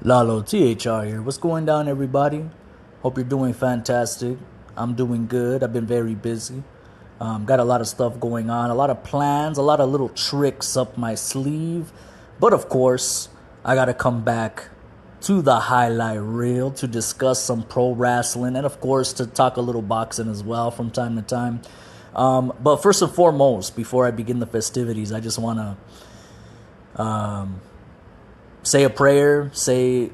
Lalo THR here. What's going down, everybody? Hope you're doing fantastic. I'm doing good. I've been very busy. Got a lot of stuff going on, a lot of plans, a lot of little tricks up my sleeve. But of course, I got to come back to the highlight reel to discuss some pro wrestling and, of course, to talk a little boxing as well from time to time. But first and foremost, before I begin the festivities, I just want to say a prayer, send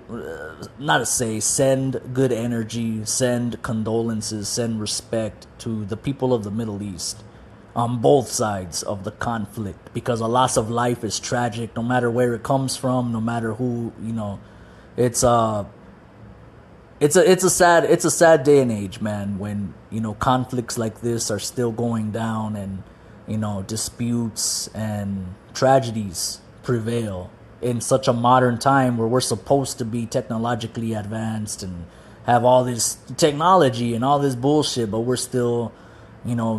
good energy, send condolences, send respect to the people of the Middle East on both sides of the conflict, because a loss of life is tragic no matter where it comes from, no matter who, it's a sad day and age, man, when, conflicts like this are still going down and, disputes and tragedies prevail in such a modern time where we're supposed to be technologically advanced and have all this technology and all this bullshit, but we're still,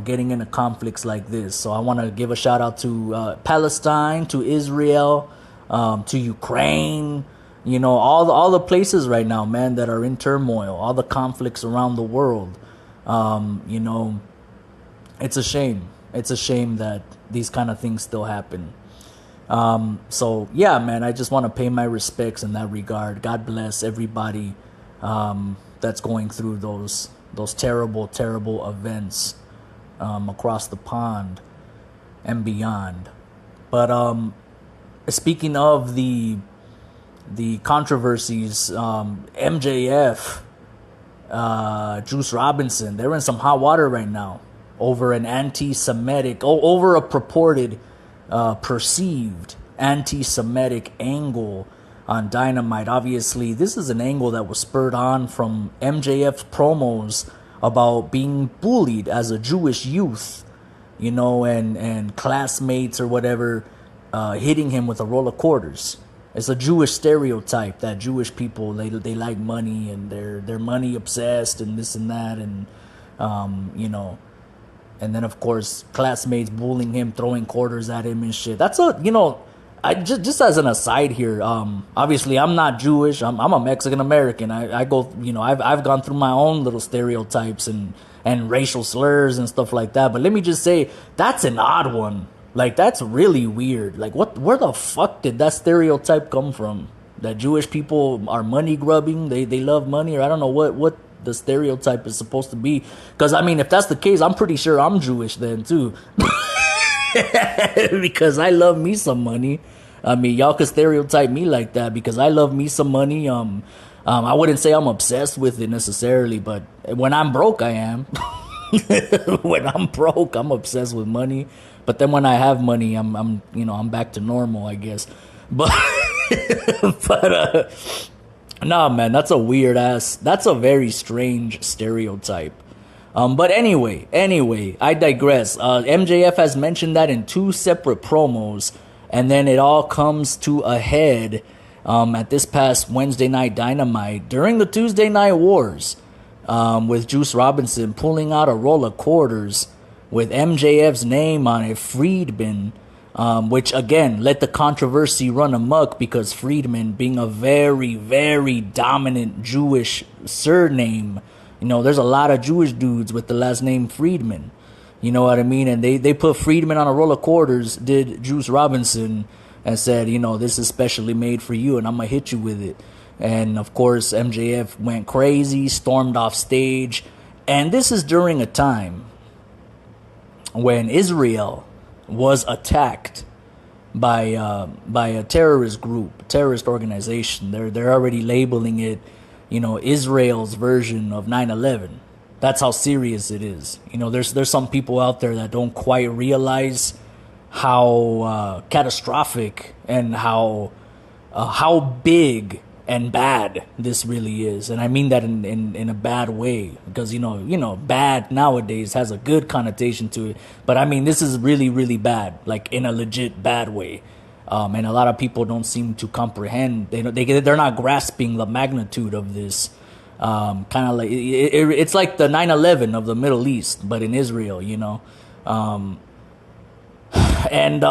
getting into conflicts like this. So I want to give a shout out to Palestine, to Israel, to Ukraine, all the places right now, man, that are in turmoil, all the conflicts around the world. It's a shame. It's a shame that these kind of things still happen. So yeah, man, I just want to pay my respects in that regard. God bless everybody that's going through those terrible events across the pond and beyond. But speaking of the controversies, MJF, Juice Robinson, they're in some hot water right now over an over a purported perceived anti-Semitic angle on Dynamite. Obviously, this is an angle that was spurred on from MJF's promos about being bullied as a Jewish youth, and classmates or whatever hitting him with a roll of quarters. It's a Jewish stereotype that Jewish people, they like money and they're money obsessed and this and that, and and then, of course, classmates bullying him, throwing quarters at him and shit. That's I just as an aside here, obviously I'm not Jewish. I'm a Mexican American. I go, I've gone through my own little stereotypes and racial slurs and stuff like that. But let me just say, that's an odd one. Like, that's really weird. Like, where the fuck did that stereotype come from? That Jewish people are money grubbing, they love money, or I don't know what the stereotype is supposed to be. Because, I mean, if that's the case, I'm pretty sure I'm Jewish then, too. Because I love me some money. I mean, y'all could stereotype me like that because I love me some money. I wouldn't say I'm obsessed with it necessarily, but when I'm broke, I am. When I'm broke, I'm obsessed with money. But then when I have money, I'm back to normal, I guess. But nah, man, that's a very strange stereotype. But anyway, I digress. MJF has mentioned that in two separate promos, and then it all comes to a head at this past Wednesday night Dynamite during the Tuesday Night Wars, with Juice Robinson pulling out a roll of quarters with MJF's name on it, Friedman, which again let the controversy run amok because Friedman, being a very, very dominant Jewish surname, there's a lot of Jewish dudes with the last name Friedman. You know what I mean? And they put Friedman on a roll of quarters, did Juice Robinson, and said, this is specially made for you and I'm going to hit you with it. And of course, MJF went crazy, stormed off stage. And this is during a time when Israel was attacked by a terrorist group, terrorist organization. They're already labeling it, Israel's version of 9/11. That's how serious it is. There's some people out there that don't quite realize how catastrophic and how big and bad this really is. And I mean that in a bad way, because bad nowadays has a good connotation to it, but I mean this is really, really bad, like in a legit bad way. And a lot of people don't seem to comprehend. They're not grasping the magnitude of this. Kind of like it's like the 9/11 of the Middle East, but in Israel, and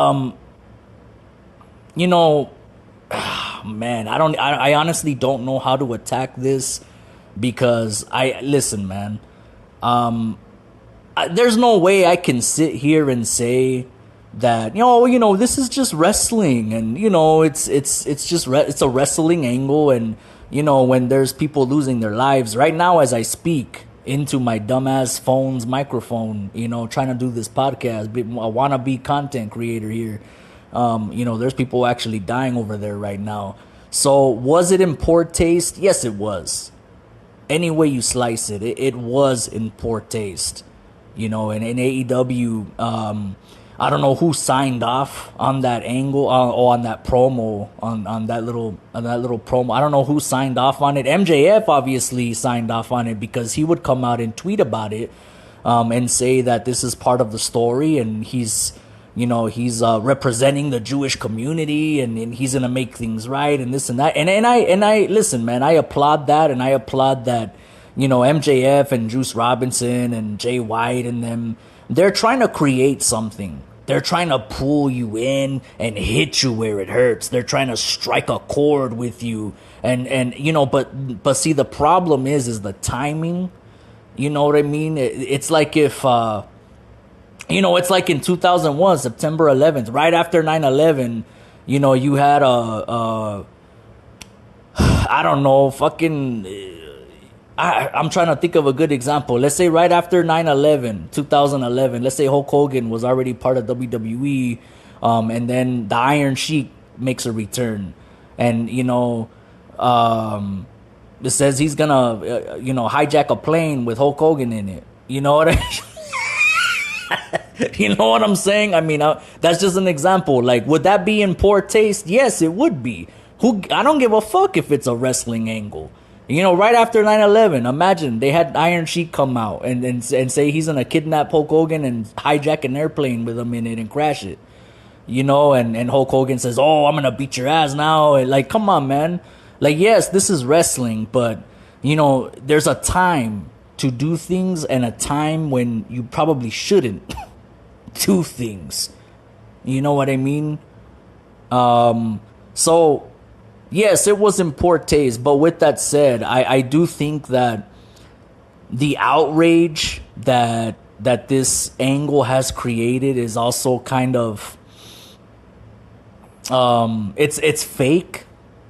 man, I honestly don't know how to attack this because listen, man. There's no way I can sit here and say that this is just wrestling, and it's a wrestling angle, and when there's people losing their lives right now as I speak into my dumbass phone's microphone, trying to do this podcast, a wannabe content creator here. There's people actually dying over there right now. So was it in poor taste? Yes, it was. Any way you slice it, it was in poor taste. And in AEW, I don't know who signed off on that angle, or on that promo, on that little promo. I don't know who signed off on it. MJF obviously signed off on it because he would come out and tweet about it, and say that this is part of the story, and he's representing the Jewish community, and he's gonna make things right, and this and that. And I listen, man. I applaud that, and I applaud that. MJF and Juice Robinson and Jay White and them, they're trying to create something. They're trying to pull you in and hit you where it hurts. They're trying to strike a chord with you. But see, the problem is the timing. You know what I mean? It's like if, it's like in 2001, September 11th, right after 9/11, you had I don't know, I'm trying to think of a good example. Let's say right after 9/11, 2011, let's say Hulk Hogan was already part of WWE, and then the Iron Sheik makes a return. And, it says he's gonna, hijack a plane with Hulk Hogan in it. You know what You know what I'm saying? I mean, that's just an example. Like, would that be in poor taste? Yes, it would be. I don't give a fuck if it's a wrestling angle. Right after 9/11, imagine they had Iron Sheik come out and say he's going to kidnap Hulk Hogan and hijack an airplane with him in it and crash it. And Hulk Hogan says, "Oh, I'm going to beat your ass now." Like, come on, man. Like, yes, this is wrestling, but, there's a time to do things and a time when you probably shouldn't do things. You know what I mean? So... yes, it was in poor taste, but with that said, I do think that the outrage that this angle has created is also kind of it's fake.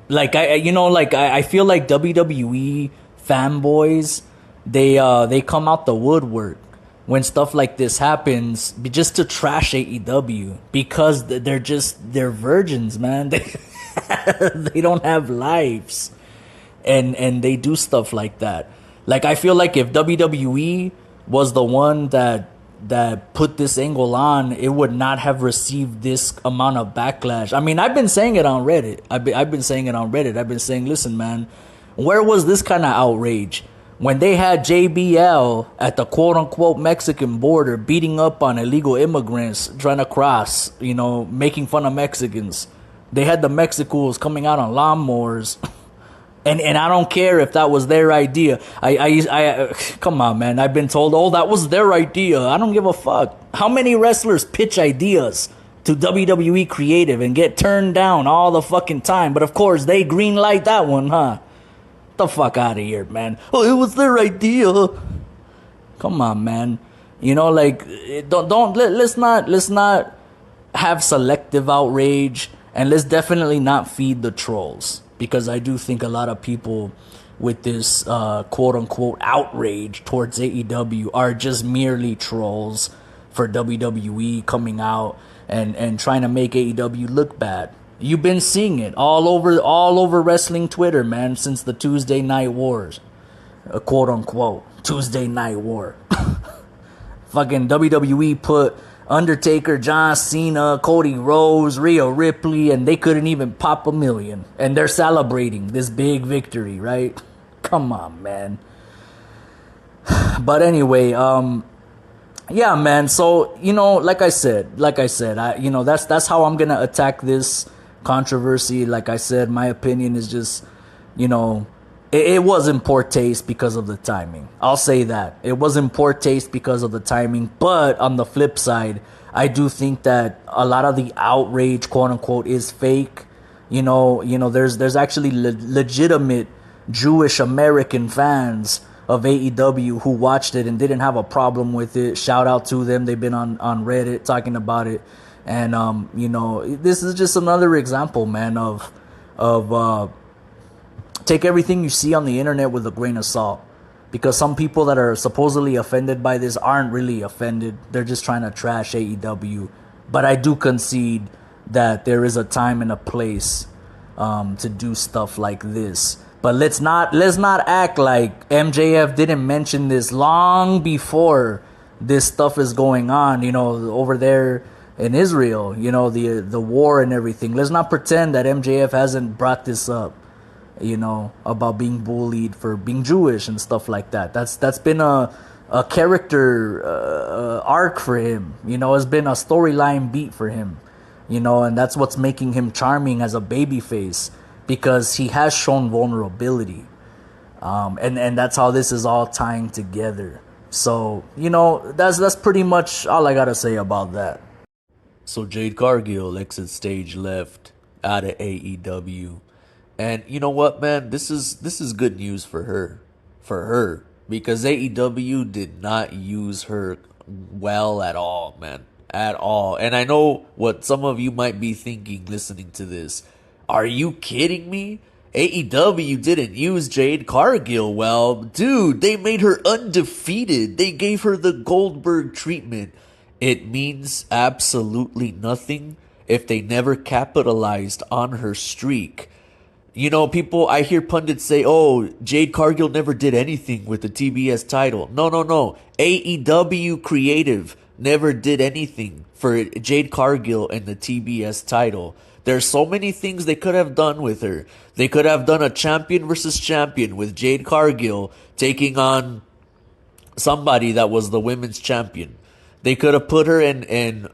Like I feel like WWE fanboys, they come out the woodwork when stuff like this happens just to trash AEW because they're virgins, man. They don't have lives, and they do stuff like that. Like, I feel like if WWE was the one that put this angle on, it would not have received this amount of backlash. I mean, I've been saying it on Reddit. I've been saying it on Reddit. I've been saying, listen, man, where was this kind of outrage when they had JBL at the quote-unquote Mexican border beating up on illegal immigrants trying to cross, making fun of Mexicans? They had the Mexicals coming out on lawnmowers, and I don't care if that was their idea. I come on, man. I've been told, oh, that was their idea. I don't give a fuck. How many wrestlers pitch ideas to WWE Creative and get turned down all the fucking time? But of course, they green light that one, huh? Get the fuck out of here, man. Oh, it was their idea. Come on, man. Let's not have selective outrage. And let's definitely not feed the trolls, because I do think a lot of people with this quote-unquote outrage towards AEW are just merely trolls for WWE coming out and trying to make AEW look bad. You've been seeing it all over wrestling Twitter, man, since the Tuesday Night Wars. Quote-unquote Tuesday Night War. Fucking WWE put Undertaker, John Cena, Cody Rhodes, Rhea Ripley, and they couldn't even pop $1 million. And they're celebrating this big victory, right? Come on, man. But anyway, yeah, man. So, like I said, that's how I'm gonna attack this controversy. Like I said, my opinion is just, it was in poor taste because of the timing. I'll say that. It was in poor taste because of the timing. But on the flip side, I do think that a lot of the outrage, quote unquote, is fake. There's actually legitimate Jewish American fans of AEW who watched it and didn't have a problem with it. Shout out to them. They've been on Reddit talking about it. And this is just another example, man, of take everything you see on the internet with a grain of salt. Because some people that are supposedly offended by this aren't really offended. They're just trying to trash AEW. But I do concede that there is a time and a place to do stuff like this. But let's not act like MJF didn't mention this long before this stuff is going on, over there in Israel, the war and everything. Let's not pretend that MJF hasn't brought this up, about being bullied for being Jewish and stuff like that. That's been a character arc for him. It's been a storyline beat for him. And that's what's making him charming as a babyface, because he has shown vulnerability. And that's how this is all tying together. So, that's pretty much all I gotta say about that. So Jade Cargill exits stage left out of AEW. And you know what, man? This is good news for her. Because AEW did not use her well at all, man. At all. And I know what some of you might be thinking listening to this. Are you kidding me? AEW didn't use Jade Cargill well. Dude, they made her undefeated. They gave her the Goldberg treatment. It means absolutely nothing if they never capitalized on her streak. I hear pundits say, oh, Jade Cargill never did anything with the TBS title. No. AEW Creative never did anything for Jade Cargill and the TBS title. There's so many things they could have done with her. They could have done a champion versus champion with Jade Cargill taking on somebody that was the women's champion. They could have put her in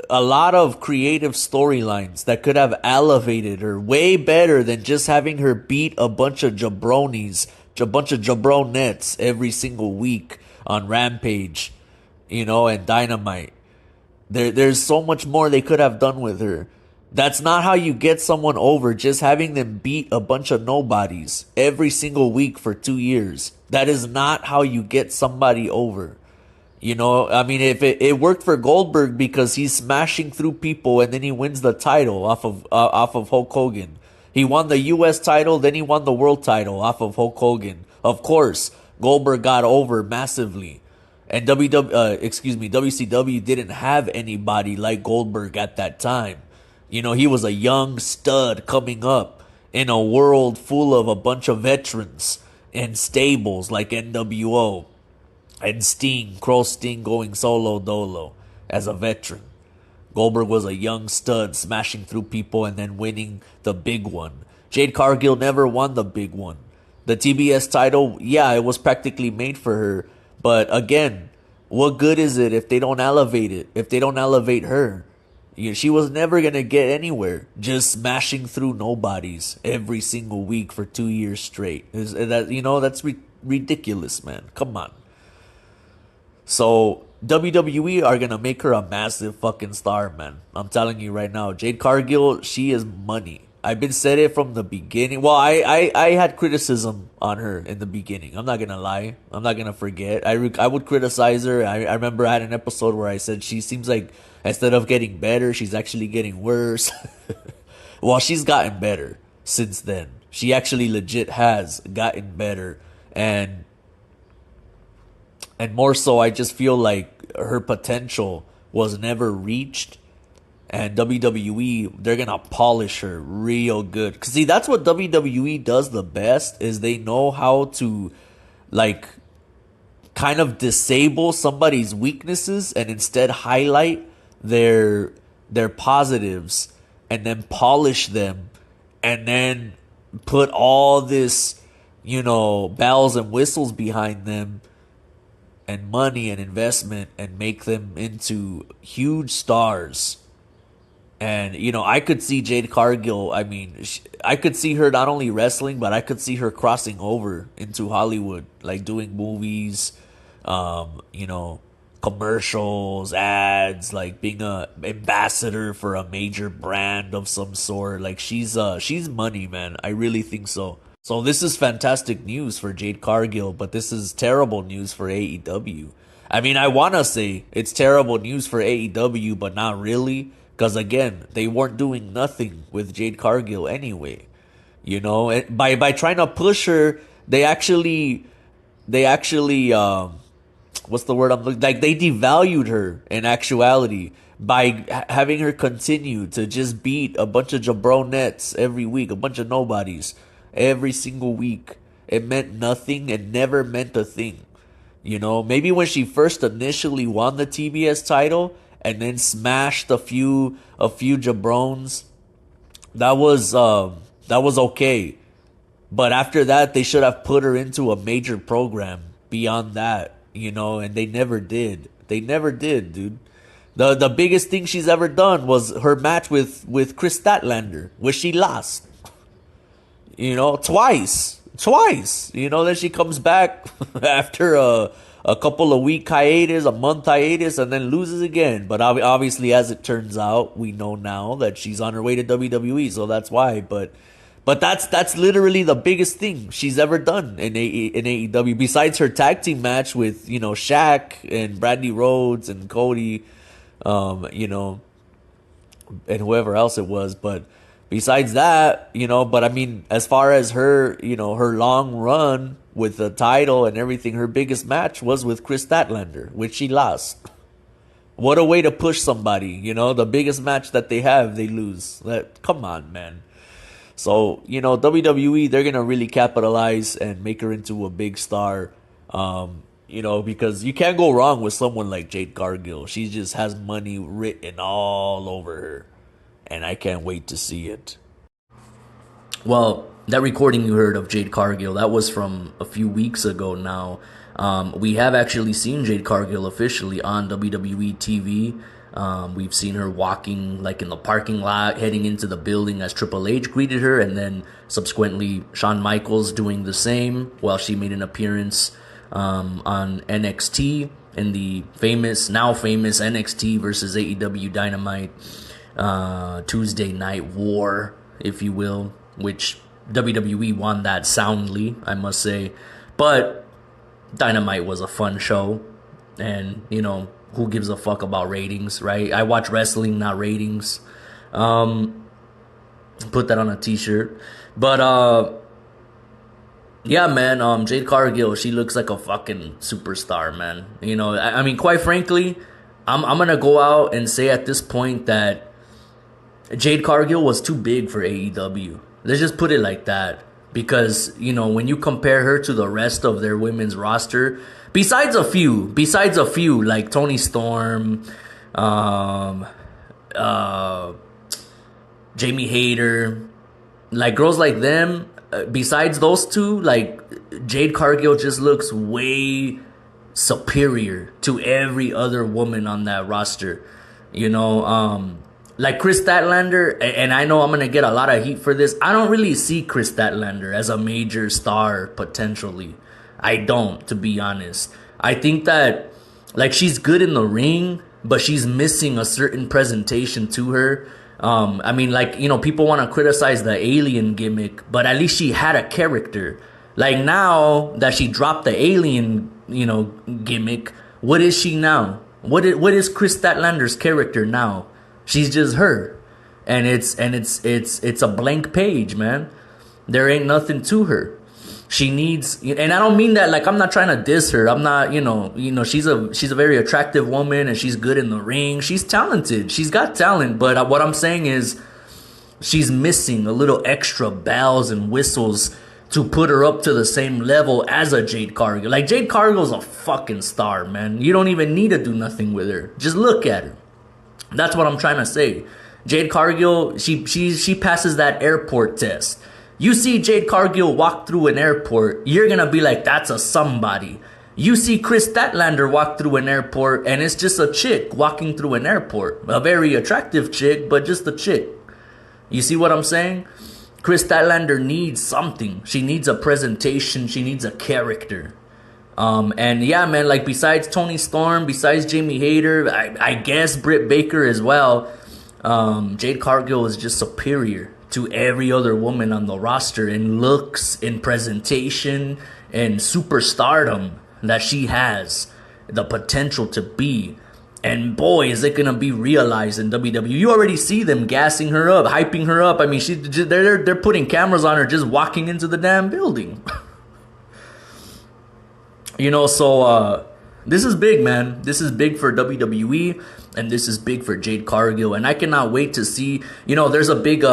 a lot of creative storylines that could have elevated her way better than just having her beat a bunch of jabronis, a bunch of jabronettes every single week on Rampage, and Dynamite. There's so much more they could have done with her. That's not how you get someone over, just having them beat a bunch of nobodies every single week for 2 years. That is not how you get somebody over. If it worked for Goldberg because he's smashing through people and then he wins the title off of Hulk Hogan. He won the U.S. title, then he won the world title off of Hulk Hogan. Of course, Goldberg got over massively. And WCW didn't have anybody like Goldberg at that time. He was a young stud coming up in a world full of a bunch of veterans and stables like NWO and Sting, Crow Sting going solo dolo as a veteran. Goldberg was a young stud smashing through people and then winning the big one. Jade Cargill never won the big one. The TBS title, yeah, it was practically made for her. But again, what good is it if they don't elevate it? If they don't elevate her? She was never going to get anywhere just smashing through nobodies every single week for 2 years straight. That's ridiculous, man. Come on. So WWE are going to make her a massive fucking star, man. I'm telling you right now. Jade Cargill, she is money. I've been said it from the beginning. Well, I had criticism on her in the beginning. I'm not going to lie. I'm not going to forget. I would criticize her. I remember I had an episode where I said she seems like instead of getting better, she's actually getting worse. Well, she's gotten better since then. She actually legit has gotten better. And more so, I just feel like her potential was never reached. And WWE, they're going to polish her real good. Because, see, that's what WWE does the best, is they know how to, kind of disable somebody's weaknesses and instead highlight their positives and then polish them and then put all this, bells and whistles behind them and money and investment and make them into huge stars. And, I could see Jade Cargill, I could see her not only wrestling, but I could see her crossing over into Hollywood, like doing movies, commercials, ads, like being a ambassador for a major brand of some sort. Like she's money, man. I really think so. So this is fantastic news for Jade Cargill, but this is terrible news for AEW. I mean, I want to say it's terrible news for AEW, but not really, because again, they weren't doing nothing with Jade Cargill anyway. You know, and by trying to push her, they actually what's the word I'm looking, like, they devalued her in actuality by having her continue to just beat a bunch of jabronettes every week, a bunch of nobodies every single week. It meant nothing and never meant a thing. You know, maybe when she first initially won the TBS title and then smashed a few jabrones, that was okay. But after that, they should have put her into a major program beyond that, you know, and they never did. They never did, dude. The biggest thing she's ever done was her match with Chris Statlander, which she lost. You know, twice. You know, then she comes back after a couple of week hiatus, a month hiatus, and then loses again. But obviously, as it turns out, we know now that she's on her way to WWE, so that's why. But that's literally the biggest thing she's ever done in AEW, besides her tag team match with, you know, Shaq and Brandy Rhodes and Cody, you know, and whoever else it was. But besides that, you know, but I mean, as far as her, you know, her long run with the title and everything, her biggest match was with Chris Statlander, which she lost. What a way to push somebody, you know, the biggest match that they have, they lose. Come on, man. So, you know, WWE, they're going to really capitalize and make her into a big star, you know, because you can't go wrong with someone like Jade Cargill. She just has money written all over her, and I can't wait to see it. Well, that recording you heard of Jade Cargill, that was from a few weeks ago now. We have actually seen Jade Cargill officially on WWE TV. We've seen her walking like in the parking lot, heading into the building as Triple H greeted her, and then subsequently Shawn Michaels doing the same while she made an appearance on NXT in the now famous NXT versus AEW Dynamite Tuesday Night War, if you will, which WWE won that soundly, I must say. But Dynamite was a fun show, and, you know, who gives a fuck about ratings, right? I watch wrestling, not ratings. Put that on a t-shirt. But yeah, man, Jade Cargill, she looks like a fucking superstar, man. You know, I mean, quite frankly, I'm gonna go out and say at this point that Jade Cargill was too big for AEW. Let's just put it like that. Because, you know, when you compare her to the rest of their women's roster, besides a few like Toni Storm, Jamie Hayter, like girls like them, besides those two, like Jade Cargill just looks way superior to every other woman on that roster. You know, like Chris Statlander, and I know I'm going to get a lot of heat for this. I don't really see Chris Statlander as a major star potentially. I don't, to be honest. I think that, like, she's good in the ring, but she's missing a certain presentation to her. I mean, like, you know, people want to criticize the alien gimmick, but at least she had a character. Like, now that she dropped the alien, you know, gimmick, what is she now? What is Chris Statlander's character now? She's just her, and it's a blank page, man. There ain't nothing to her. She needs, and I don't mean that like I'm not trying to diss her. I'm not, you know, she's a very attractive woman and she's good in the ring. She's talented. She's got talent, but what I'm saying is she's missing a little extra bells and whistles to put her up to the same level as a Jade Cargill. Like, Jade Cargill's a fucking star, man. You don't even need to do nothing with her. Just look at her. That's what I'm trying to say. Jade Cargill, she passes that airport test. You see Jade Cargill walk through an airport, you're going to be like, that's a somebody. You see Chris Statlander walk through an airport, and it's just a chick walking through an airport. A very attractive chick, but just a chick. You see what I'm saying? Chris Statlander needs something. She needs a presentation. She needs a character. And yeah, man, like besides Tony Storm, besides Jamie Hayter, I guess Britt Baker as well, Jade Cargill is just superior to every other woman on the roster in looks, in presentation, and superstardom that she has the potential to be. And boy, is it gonna be realized in WWE. You already see them gassing her up, hyping her up. I mean, they're putting cameras on her just walking into the damn building. So this is big, man. This is big for WWE, and this is big for Jade Cargill. And I cannot wait to see, there's a big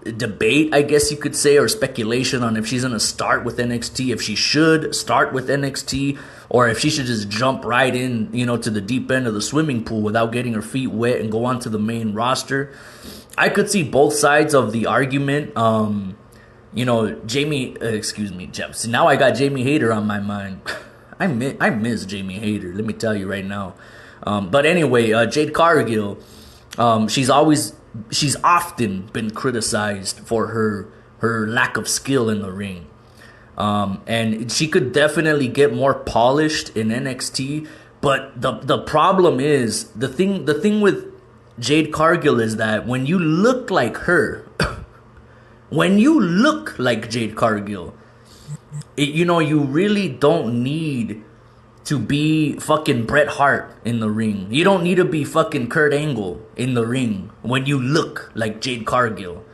debate, I guess you could say, or speculation on if she's going to start with NXT, if she should start with NXT, or if she should just jump right in, to the deep end of the swimming pool without getting her feet wet and go on to the main roster. I could see both sides of the argument. See, now I got Jamie Hayter on my mind. I miss Jamie Hayter, let me tell you right now. But anyway, Jade Cargill, she's often been criticized for her lack of skill in the ring. And she could definitely get more polished in NXT. But the problem is, the thing with Jade Cargill is that when you look like her, when you look like Jade Cargill, you really don't need to be fucking Bret Hart in the ring. You don't need to be fucking Kurt Angle in the ring when you look like Jade Cargill.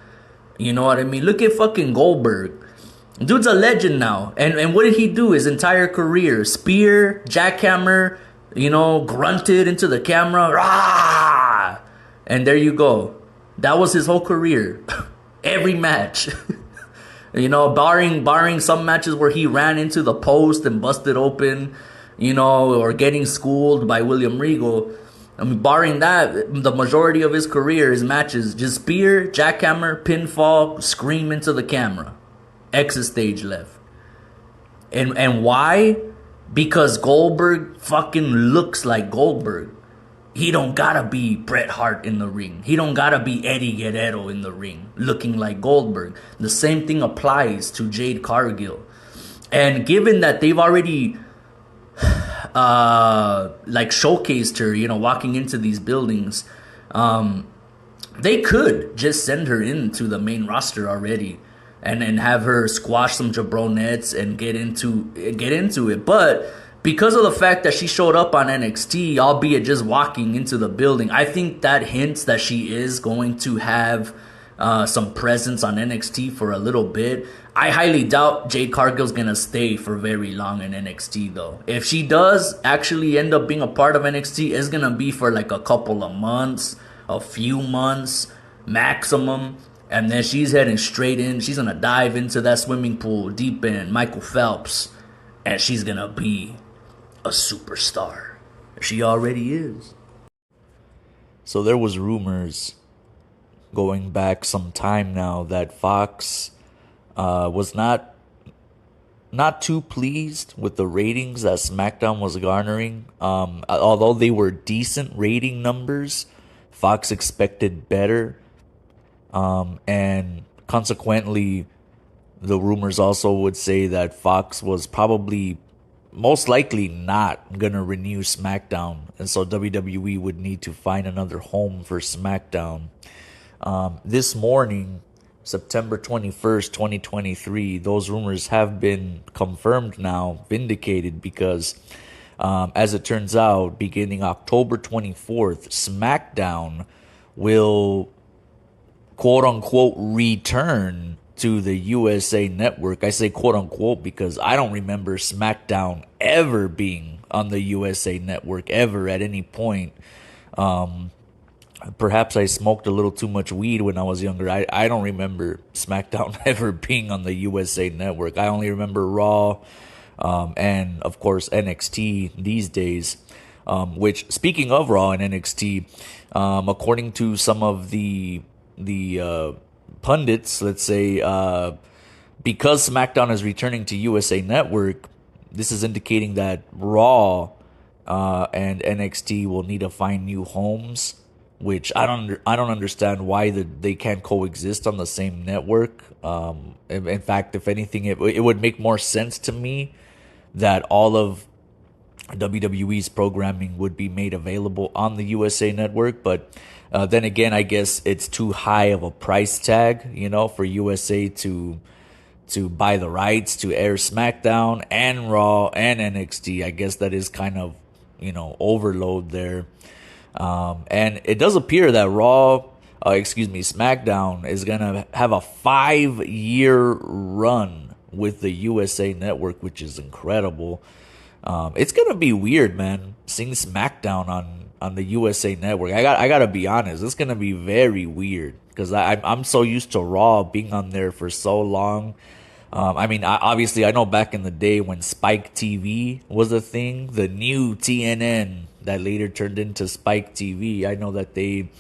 You know what I mean? Look at fucking Goldberg. Dude's a legend now. And what did he do his entire career? Spear, jackhammer, grunted into the camera. Rah! And there you go. That was his whole career. Every match. Barring some matches where he ran into the post and busted open, or getting schooled by William Regal. I mean, barring that, the majority of his career, his matches, just spear, jackhammer, pinfall, scream into the camera. Exit stage left. And why? Because Goldberg fucking looks like Goldberg. He don't gotta be Bret Hart in the ring. He don't gotta be Eddie Guerrero in the ring, looking like Goldberg. The same thing applies to Jade Cargill. And given that they've already showcased her, walking into these buildings, they could just send her into the main roster already, and have her squash some jabronettes and get into it. But because of the fact that she showed up on NXT, albeit just walking into the building, I think that hints that she is going to have some presence on NXT for a little bit. I highly doubt Jade Cargill's going to stay for very long in NXT, though. If she does actually end up being a part of NXT, it's going to be for like a couple of months, a few months maximum. And then she's heading straight in. She's going to dive into that swimming pool deep in Michael Phelps. And she's going to be a superstar. She already is. So there was rumors going back some time now that Fox was not too pleased with the ratings that SmackDown was garnering. Although they were decent rating numbers, Fox expected better. And consequently, the rumors also would say that Fox was probably most likely not going to renew SmackDown. And so WWE would need to find another home for SmackDown. This morning, September 21st, 2023, those rumors have been confirmed now, vindicated, because as it turns out, beginning October 24th, SmackDown will quote-unquote return to the USA Network. I say quote-unquote because I don't remember SmackDown ever being on the USA Network, ever, at any point. Perhaps I smoked a little too much weed when I was younger. I don't remember SmackDown ever being on the USA Network. I only remember Raw and, of course, NXT these days. Which, speaking of Raw and NXT, according to some of the pundits, let's say, because SmackDown is returning to USA Network, this is indicating that Raw and NXT will need to find new homes, which I don't understand why they can't coexist on the same network. In fact, if anything, it would make more sense to me that all of WWE's programming would be made available on the USA Network. But then again, I guess it's too high of a price tag, for USA to buy the rights to air SmackDown and Raw and NXT. I guess that is kind of, overload there. And it does appear that SmackDown is going to have a 5-year run with the USA Network, which is incredible. It's going to be weird, man, seeing SmackDown on the USA Network. I got to be honest. It's going to be very weird because I'm so used to Raw being on there for so long. Obviously, I know back in the day when Spike TV was a thing, the new TNN that later turned into Spike TV. I know that they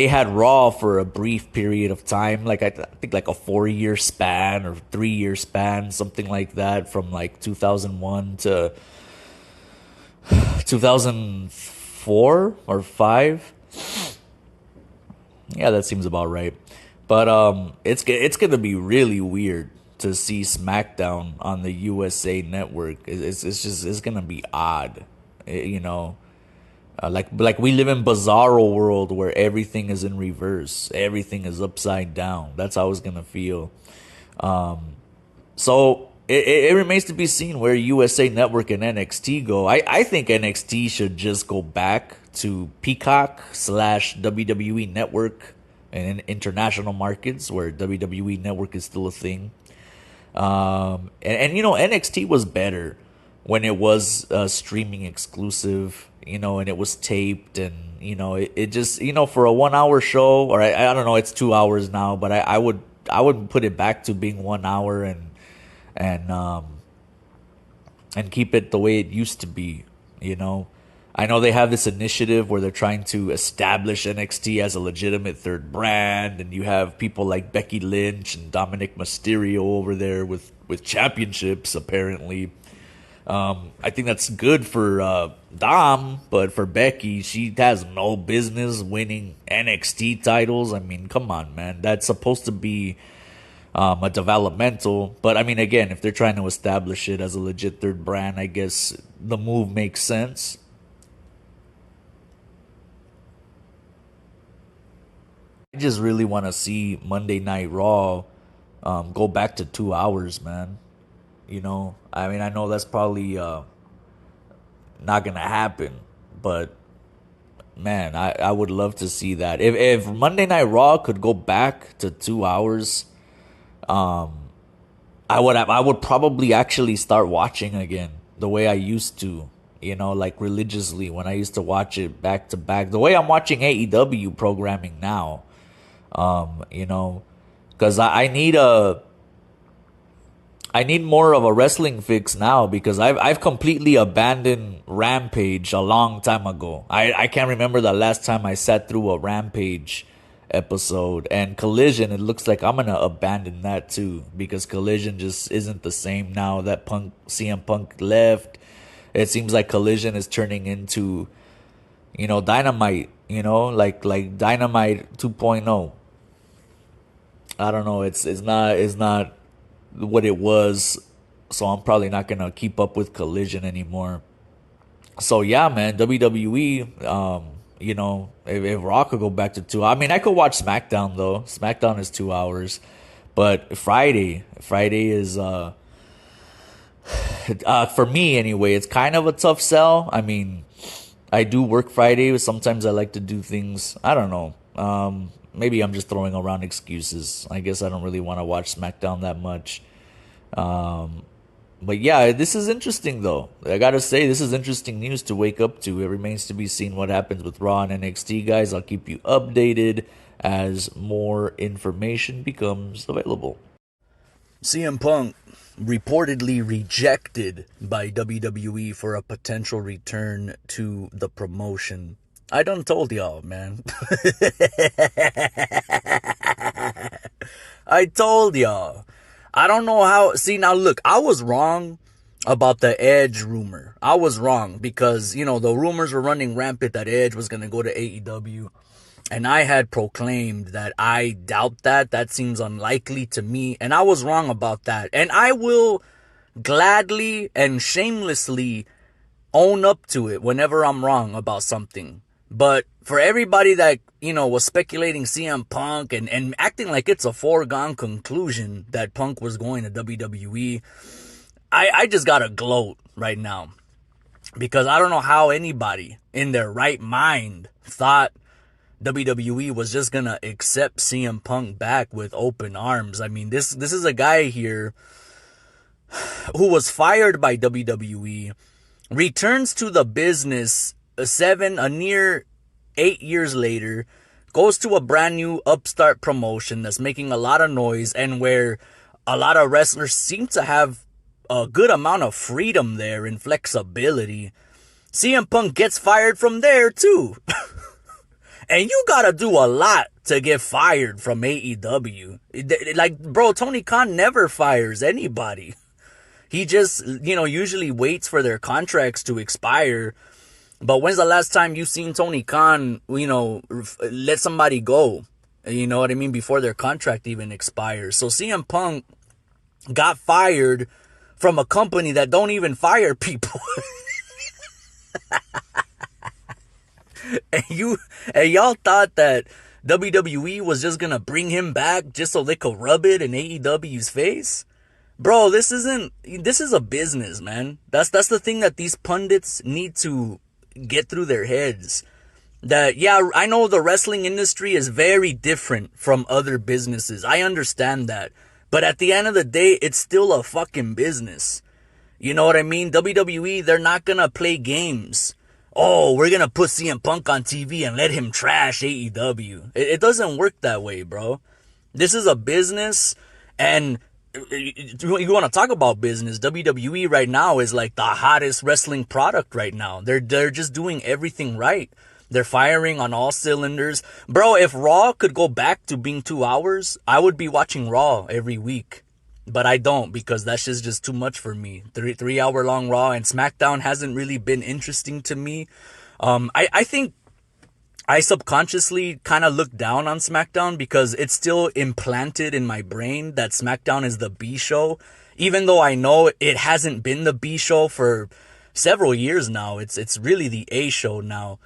had Raw for a brief period of time, like I think like a 4-year span or 3-year span, something like that, from like 2001 to 2004 or 5. Yeah, that seems about right. But it's gonna be really weird to see SmackDown on the USA Network. It's gonna be odd, like we live in bizarro world where everything is in reverse, everything is upside down. That's how it's gonna feel. So it remains to be seen where USA Network and NXT go. I think NXT should just go back to Peacock / WWE Network and in international markets where WWE Network is still a thing. And NXT was better when it was streaming exclusive, and it was taped, and it just, for a 1 hour show, or I don't know, it's 2 hours now, but I would put it back to being 1 hour and keep it the way it used to be. I know they have this initiative where they're trying to establish NXT as a legitimate third brand, and you have people like Becky Lynch and Dominic Mysterio over there with championships, apparently. I think that's good for Dom, but for Becky, she has no business winning NXT titles. I mean, come on, man. That's supposed to be a developmental. But, again, if they're trying to establish it as a legit third brand, I guess the move makes sense. I just really want to see Monday Night Raw go back to 2 hours, man. I know that's probably not going to happen, but man, I would love to see that. If Monday Night Raw could go back to 2 hours, I would probably actually start watching again the way I used to, like religiously when I used to watch it back to back. The way I'm watching AEW programming now. Because I need more of a wrestling fix now, because I've completely abandoned Rampage a long time ago. I can't remember the last time I sat through a Rampage episode, and Collision, it looks like I'm gonna abandon that too, because Collision just isn't the same now that CM Punk left. It seems like Collision is turning into, Dynamite, like Dynamite 2.0. I don't know. It's not what it was, so I'm probably not gonna keep up with Collision anymore. So yeah, man, WWE. If Raw could go back to 2, I could watch SmackDown though. SmackDown is 2 hours, but Friday is for me anyway. It's kind of a tough sell. I do work Friday. Sometimes I like to do things. I don't know. Maybe I'm just throwing around excuses. I guess I don't really want to watch SmackDown that much. But yeah, this is interesting though. I gotta say, this is interesting news to wake up to. It remains to be seen what happens with Raw and NXT, guys. I'll keep you updated as more information becomes available. CM Punk reportedly rejected by WWE for a potential return to the promotion. I done told y'all, man. I told y'all. I don't know how. See, now look, I was wrong about the Edge rumor. I was wrong because, the rumors were running rampant that Edge was going to go to AEW. And I had proclaimed that I doubt that. That seems unlikely to me. And I was wrong about that. And I will gladly and shamelessly own up to it whenever I'm wrong about something. But for everybody that, was speculating CM Punk and acting like it's a foregone conclusion that Punk was going to WWE, I just gotta gloat right now. Because I don't know how anybody in their right mind thought WWE was just gonna accept CM Punk back with open arms. I mean, this is a guy here who was fired by WWE, returns to the business a near 8 years later, goes to a brand new upstart promotion that's making a lot of noise and where a lot of wrestlers seem to have a good amount of freedom there and flexibility. CM Punk gets fired from there too. And you gotta do a lot to get fired from AEW. Like, bro, Tony Khan never fires anybody. He just, usually waits for their contracts to expire. But when's the last time you seen Tony Khan, let somebody go? You know what I mean? Before their contract even expires. So CM Punk got fired from a company that don't even fire people. and y'all thought that WWE was just gonna bring him back just so they could rub it in AEW's face? Bro, this is a business, man. That's the thing that these pundits need to get through their heads. That, yeah, I know the wrestling industry is very different from other businesses. I understand that. But at the end of the day, it's still a fucking business. You know what I mean? WWE, they're not gonna play games. Oh, we're gonna put CM Punk on TV and let him trash AEW. It doesn't work that way, bro. This is a business, and you want to talk about business, WWE right now is like the hottest wrestling product right now. They're just doing everything right. They're firing on all cylinders. Bro, if Raw could go back to being 2 hours, I would be watching Raw every week. But I don't, because that's just too much for me. 3 hour long Raw, and SmackDown hasn't really been interesting to me. I think I subconsciously kind of look down on SmackDown because it's still implanted in my brain that SmackDown is the B show. Even though I know it hasn't been the B show for several years now. It's really the A show now.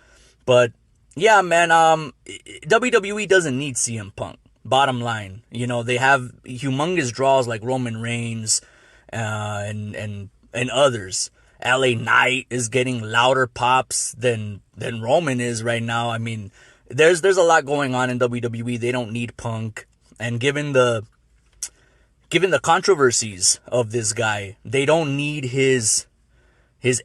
But yeah, man, WWE doesn't need CM Punk. Bottom line, they have humongous draws like Roman Reigns, and others. LA Knight is getting louder pops than Roman is right now. I mean, there's a lot going on in WWE. They don't need Punk, and given the controversies of this guy, they don't need his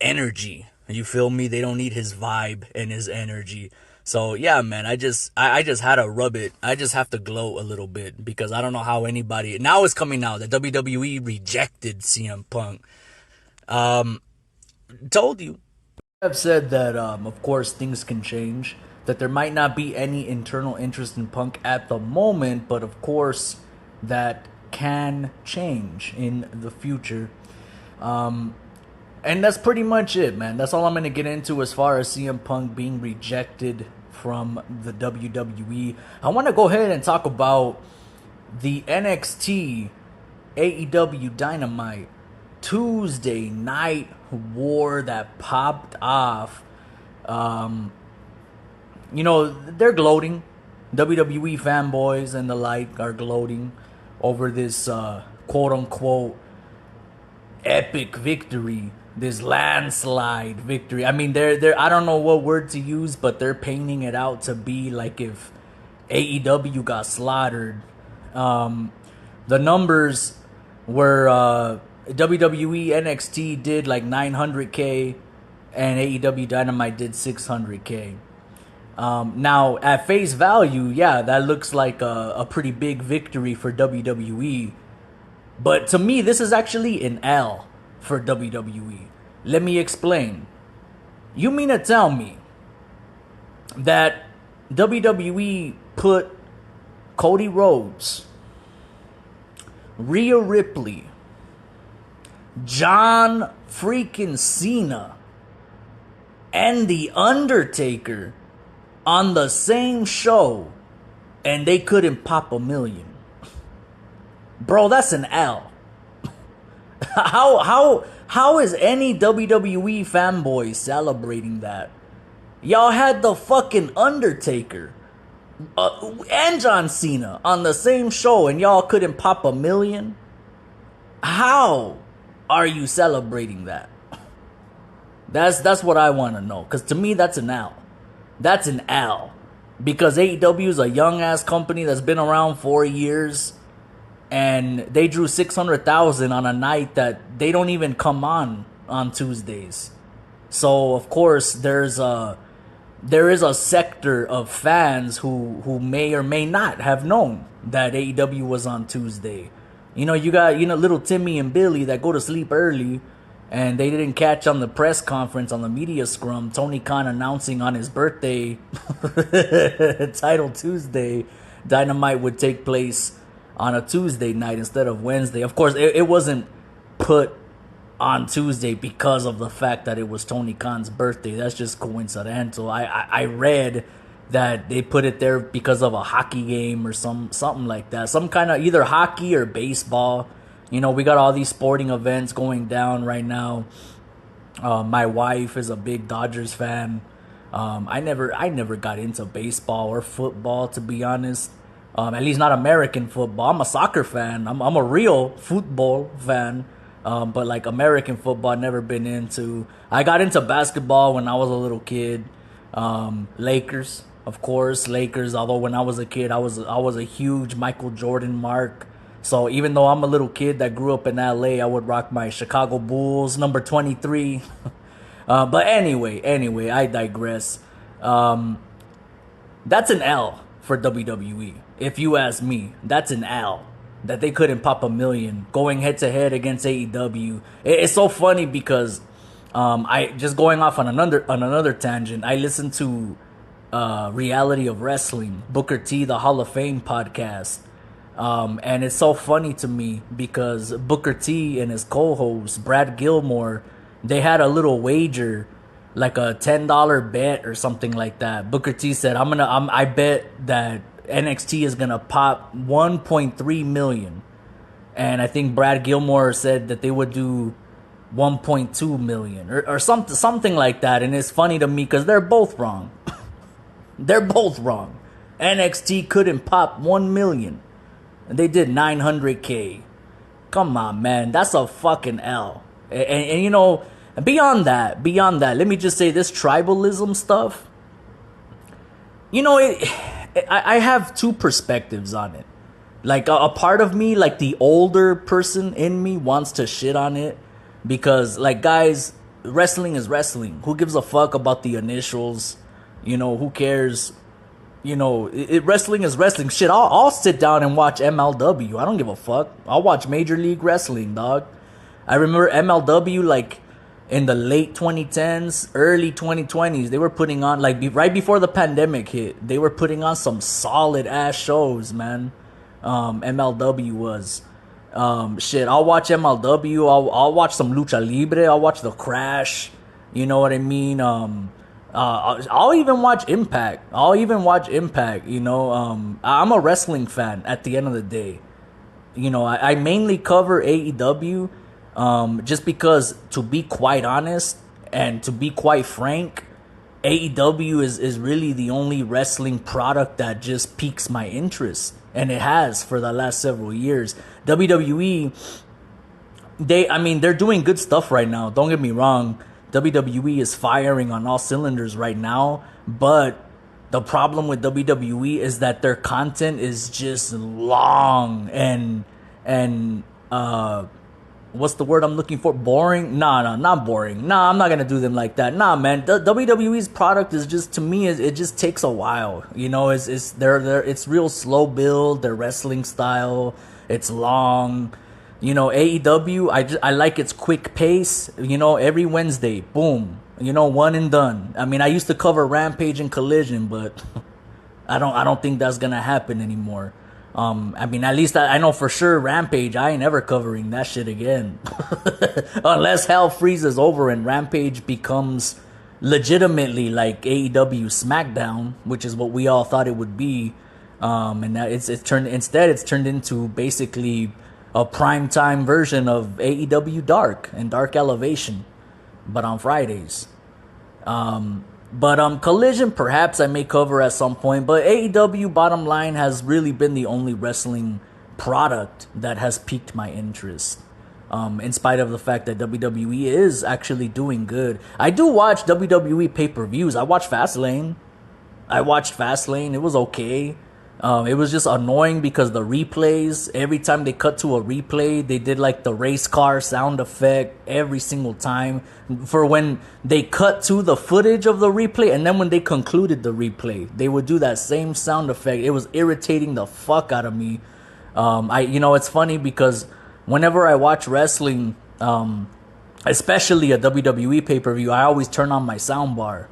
energy. You feel me? They don't need his vibe and his energy. So yeah, man, I just had to rub it. I just have to gloat a little bit because I don't know how anybody, now it's coming out that WWE rejected CM Punk. Told you. I've said that, of course, things can change. That there might not be any internal interest in Punk at the moment, but of course, that can change in the future. And that's pretty much it, man. That's all I'm going to get into as far as CM Punk being rejected from the WWE. I want to go ahead and talk about the NXT AEW Dynamite Tuesday night war that popped off. They're gloating. WWE fanboys and the like are gloating over this quote-unquote epic victory, this landslide victory. I mean, they're I don't know what word to use, but they're painting it out to be like if AEW got slaughtered. The numbers were WWE NXT did like 900K and AEW Dynamite did 600K. Now, at face value, yeah, that looks like a pretty big victory for WWE. But to me, this is actually an L for WWE. Let me explain. You mean to tell me that WWE put Cody Rhodes, Rhea Ripley, John freaking Cena, and The Undertaker on the same show and they couldn't pop $1 million? Bro, that's an L. How is any WWE fanboy celebrating that? Y'all had the fucking Undertaker and John Cena on the same show, and y'all couldn't pop 1 million. How are you celebrating that? That's what I want to know. Because to me, that's an L. That's an L. Because AEW is a young ass company that's been around 4 years, and they drew 600,000 on a night that they don't even come on Tuesdays. So of course there is a sector of fans who may or may not have known that AEW was on Tuesday. You got little Timmy and Billy that go to sleep early, and they didn't catch on the press conference on the media scrum Tony Khan announcing on his birthday Title Tuesday Dynamite would take place on a Tuesday night instead of Wednesday. Of course, it wasn't put on Tuesday because of the fact that it was Tony Khan's birthday. That's just coincidental. I read that they put it there because of a hockey game or something like that. Some kind of either hockey or baseball. We got all these sporting events going down right now. My wife is a big Dodgers fan. I never got into baseball or football, to be honest. At least not American football. I'm a soccer fan. I'm a real football fan. But like American football, never been into. I got into basketball when I was a little kid. Lakers, of course, Lakers. Although when I was a kid, I was a huge Michael Jordan mark. So even though I'm a little kid that grew up in LA, I would rock my Chicago Bulls number 23. But anyway, I digress. That's an L for WWE. If you ask me, that's an L. That they couldn't pop 1 million going head to head against AEW. It's so funny because I just going off on another tangent. I listened to Reality of Wrestling, Booker T, the Hall of Fame podcast. And it's so funny to me because Booker T and his co-host Brad Gilmore, they had a little wager, like a $10 bet or something like that. Booker T said, I bet that NXT is gonna pop 1.3 million, and I think Brad Gilmore said that they would do 1.2 million or something like that. And it's funny to me because they're both wrong. They're both wrong. NXT couldn't pop 1 million, and they did 900K. Come on, man, that's a fucking L. And beyond that, let me just say this tribalism stuff. I have two perspectives on it. Like a part of me, like the older person in me, wants to shit on it because, like, guys, wrestling is wrestling. Who gives a fuck about the initials? Who cares? Wrestling is wrestling. Shit, I'll sit down and watch MLW. I don't give a fuck. I'll watch Major League Wrestling, dog. I remember MLW, like, in the late 2010s, early 2020s, they were putting on, like, right before the pandemic hit, they were putting on some solid ass shows, man. MLW was. Shit, I'll watch MLW. I'll watch some Lucha Libre. I'll watch The Crash. You know what I mean? I'll even watch Impact. I'm a wrestling fan at the end of the day. I mainly cover AEW. Just because, to be quite honest and to be quite frank, AEW is really the only wrestling product that just piques my interest, and it has for the last several years. WWE, they're doing good stuff right now. Don't get me wrong. WWE is firing on all cylinders right now, but the problem with WWE is that their content is just long and what's the word I'm looking for? Boring? Nah, not boring. Nah, I'm not gonna do them like that. Nah, man. The WWE's product is just, to me, it just takes a while. It's real slow build. Their wrestling style, it's long. AEW, I like its quick pace. Every Wednesday, boom. One and done. I used to cover Rampage and Collision, but I don't think that's gonna happen anymore. At least I know for sure Rampage, I ain't ever covering that shit again. Unless hell freezes over and Rampage becomes legitimately like AEW SmackDown, which is what we all thought it would be. And that it's turned into basically a primetime version of AEW Dark and Dark Elevation, but on Fridays. But Collision perhaps I may cover at some point. But AEW, bottom line, has really been the only wrestling product that has piqued my interest. In spite of the fact that WWE is actually doing good. I do watch WWE pay-per-views. I watch Fastlane. It was okay. It was just annoying because the replays, every time they cut to a replay, they did like the race car sound effect every single time for when they cut to the footage of the replay, and then when they concluded the replay, they would do that same sound effect. It was irritating the fuck out of me. It's funny because whenever I watch wrestling, especially a WWE pay-per-view, I always turn on my soundbar.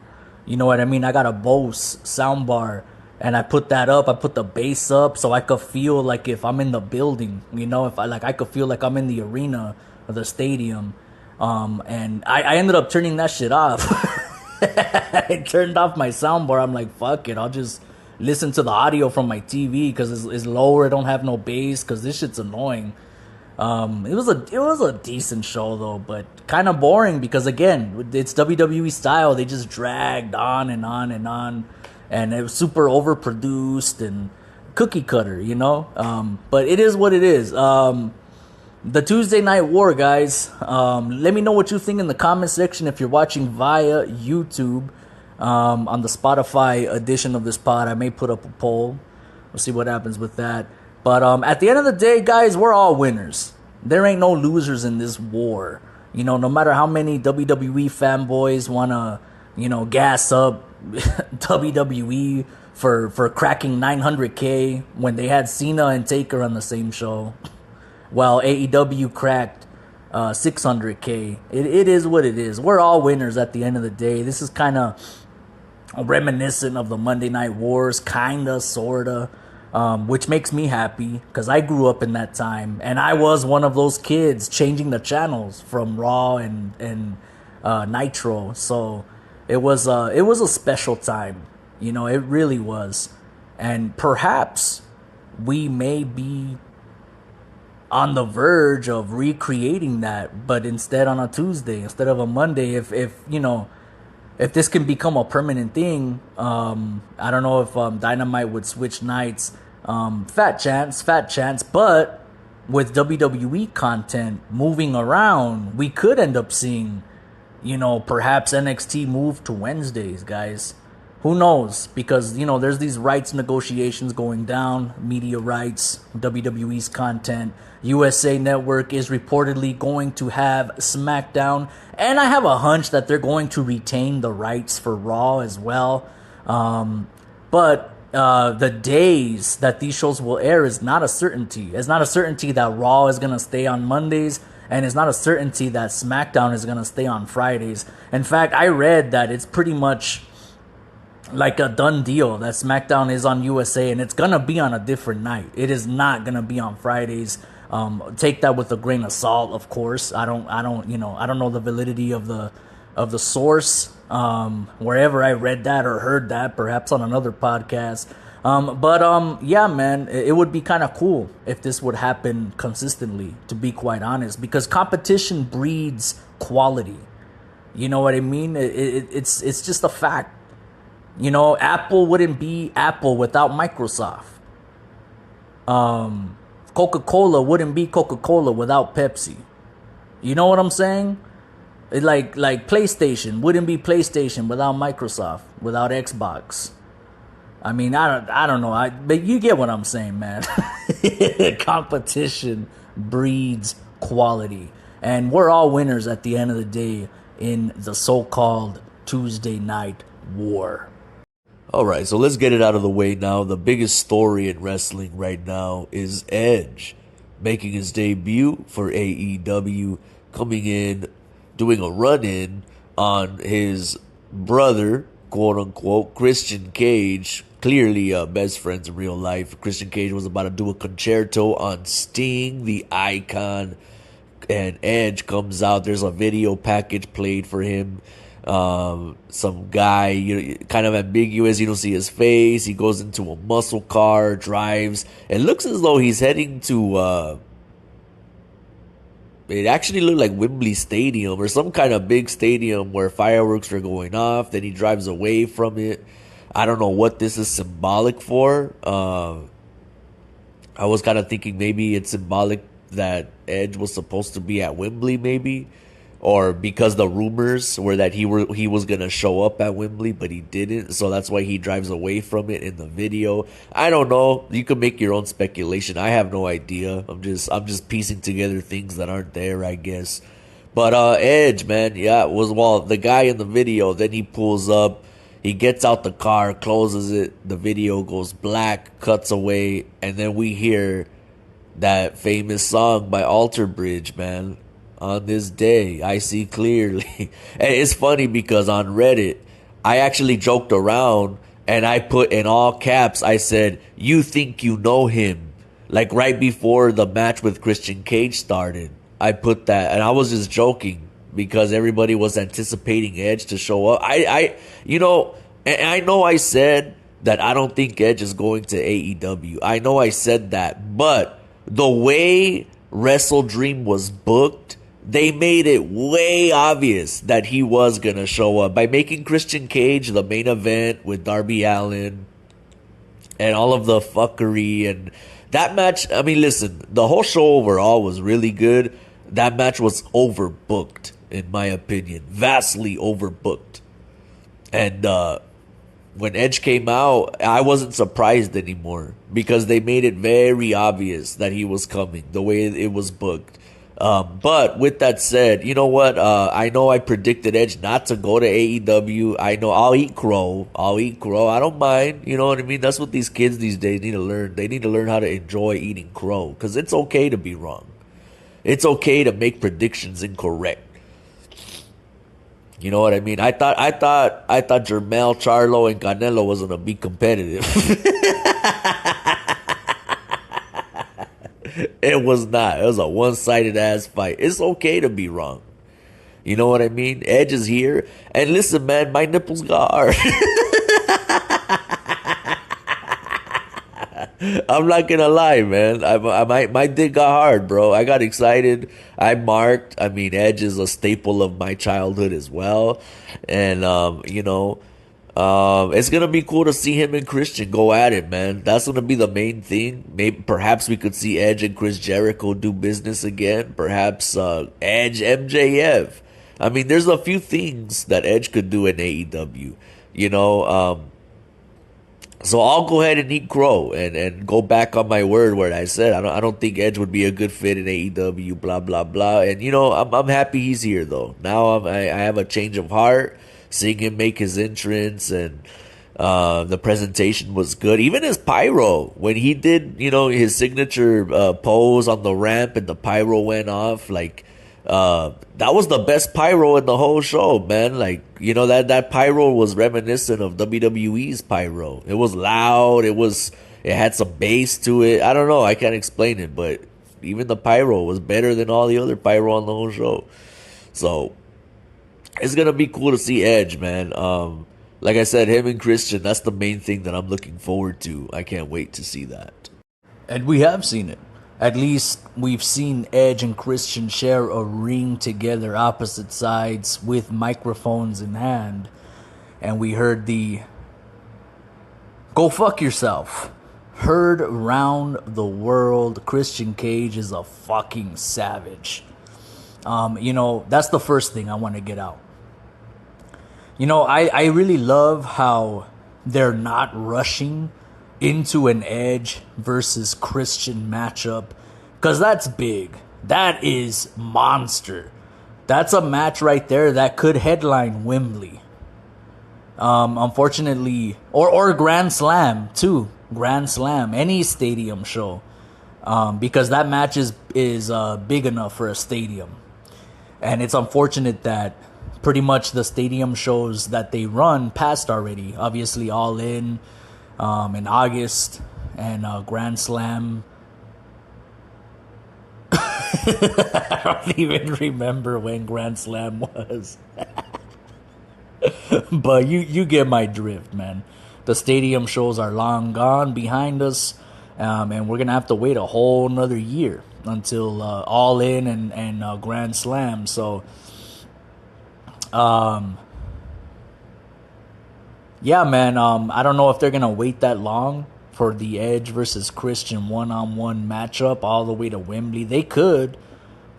You know what I mean? I got a Bose soundbar, and I put that up. I put the bass up so I could feel like if I'm in the building, if I could feel like I'm in the arena or the stadium. And I ended up turning that shit off. I turned off my soundbar. I'm like, fuck it. I'll just listen to the audio from my TV because it's lower. I don't have no bass because this shit's annoying. It was a decent show though, but kind of boring because again, it's WWE style. They just dragged on and on and on, and it was super overproduced and cookie cutter, But it is what it is. The Tuesday Night War, guys. Let me know what you think in the comment section if you're watching via YouTube. On the Spotify edition of this pod, I may put up a poll. We'll see what happens with that. But at the end of the day, guys, we're all winners. There ain't no losers in this war. No matter how many WWE fanboys want to, gas up WWE for cracking 900K when they had Cena and Taker on the same show, while AEW cracked 600K. It is what it is. We're all winners at the end of the day. This is kind of reminiscent of the Monday Night Wars, kinda, sorta. Which makes me happy because I grew up in that time and I was one of those kids changing the channels from Raw and Nitro. So it was a special time, it really was. And perhaps we may be on the verge of recreating that, but instead on a Tuesday instead of a Monday. If this can become a permanent thing, I don't know if Dynamite would switch nights. Fat chance. But with WWE content moving around, we could end up seeing, perhaps NXT move to Wednesdays, guys. Who knows? Because, there's these rights negotiations going down, media rights, WWE's content. USA Network is reportedly going to have SmackDown. And I have a hunch that they're going to retain the rights for Raw as well. But the days that these shows will air is not a certainty. It's not a certainty that Raw is going to stay on Mondays. And it's not a certainty that SmackDown is going to stay on Fridays. In fact, I read that it's pretty much like a done deal that SmackDown is on USA and it's gonna be on a different night. It is not gonna be on Fridays. Take that with a grain of salt, of course. I don't know the validity of the source. Wherever I read that or heard that, perhaps on another podcast. Yeah, man, it would be kind of cool if this would happen consistently, to be quite honest, because competition breeds quality. You know what I mean? It's just a fact. Apple wouldn't be Apple without Microsoft. Coca-Cola wouldn't be Coca-Cola without Pepsi. You know what I'm saying? Like PlayStation wouldn't be PlayStation without Microsoft, without Xbox. I mean, I don't know. But you get what I'm saying, man. Competition breeds quality. And we're all winners at the end of the day in the so-called Tuesday Night War. Alright, so let's get it out of the way now. The biggest story in wrestling right now is Edge making his debut for AEW, coming in, doing a run-in on his brother, quote-unquote, Christian Cage. Clearly best friends in real life. Christian Cage was about to do a concerto on Sting, the icon, and Edge comes out. There's a video package played for him. Some guy, kind of ambiguous. You don't see his face. He goes into a muscle car, drives. It looks as though he's heading to it actually looked like Wembley Stadium or some kind of big stadium where fireworks were going off. Then he drives away from it. I don't know what this is symbolic for. I was kind of thinking maybe it's symbolic that Edge was supposed to be at Wembley, maybe, or because the rumors were that he was gonna show up at Wembley, but he didn't, so that's why he drives away from it in the video. I don't know. You can make your own speculation. I have no idea. I'm just piecing together things that aren't there, I guess. But Edge, man, yeah, well the guy in the video. Then he pulls up. He gets out the car, closes it. The video goes black, cuts away, and then we hear that famous song by Alter Bridge, man. On this day, I see clearly. And it's funny because on Reddit, I actually joked around and I put in all caps, I said, "You think you know him." Like right before the match with Christian Cage started. I put that, and I was just joking because everybody was anticipating Edge to show up. You know, and I know I said that I don't think Edge is going to AEW. I know I said that, but the way Wrestle Dream was booked, they made it way obvious that he was going to show up by making Christian Cage the main event with Darby Allin and all of the fuckery. And that match, I mean, listen, the whole show overall was really good. That match was overbooked, in my opinion, vastly overbooked. And when Edge came out, I wasn't surprised anymore because they made it very obvious that he was coming, the way it was booked. But with that said, you know what? I know I predicted Edge not to go to AEW. I know I'll eat crow. I don't mind. You know what I mean? That's what these kids these days need to learn. They need to learn how to enjoy eating crow because it's okay to be wrong. It's okay to make predictions incorrect. You know what I mean? I thought Jermel, Charlo, and Canelo was gonna be competitive. It was not. It was a one-sided ass fight. It's okay to be wrong. You know what I mean? Edge is here. And listen, man, my nipples got hard. I'm not gonna lie, man. My dick got hard, bro. I got excited. I marked. I mean, Edge is a staple of my childhood as well. And, you know, it's going to be cool to see him and Christian go at it, man. That's going to be the main thing. Maybe, perhaps we could see Edge and Chris Jericho do business again. Perhaps Edge MJF. I mean, there's a few things that Edge could do in AEW. You know, so I'll go ahead and eat crow and go back on my word where I said I don't think Edge would be a good fit in AEW, blah blah blah. And you know, I'm happy he's here though. Now I have a change of heart seeing him make his entrance, and the presentation was good. Even his pyro when he did, you know, his signature pose on the ramp and the pyro went off, like that was the best pyro in the whole show, man. Like, you know, that pyro was reminiscent of WWE's pyro. It was loud. It had some bass to it. I don't know. I can't explain it, but even the pyro was better than all the other pyro on the whole show. So it's gonna be cool to see Edge, man. Like I said, him and Christian, that's the main thing that I'm looking forward to. I can't wait to see that. And we have seen it. At least we've seen Edge and Christian share a ring together, opposite sides, with microphones in hand. And we heard the "Go fuck yourself" heard around the world. Christian Cage is a fucking savage. You know, that's the first thing I want to get out. You know, I really love how they're not rushing into an Edge versus Christian matchup, because that's big. That is monster. That's a match right there that could headline Wembley. Unfortunately, or Grand Slam too. Grand Slam, any stadium show, because that match is big enough for a stadium. And it's unfortunate that pretty much the stadium shows that they run passed already. Obviously, All In August, and Grand Slam. I don't even remember when Grand Slam was. But you get my drift, man. The stadium shows are long gone behind us, and we're going to have to wait a whole nother year until All In and Grand Slam. So, yeah, man. I don't know if they're gonna wait that long for the Edge versus Christian one-on-one matchup all the way to Wembley. They could.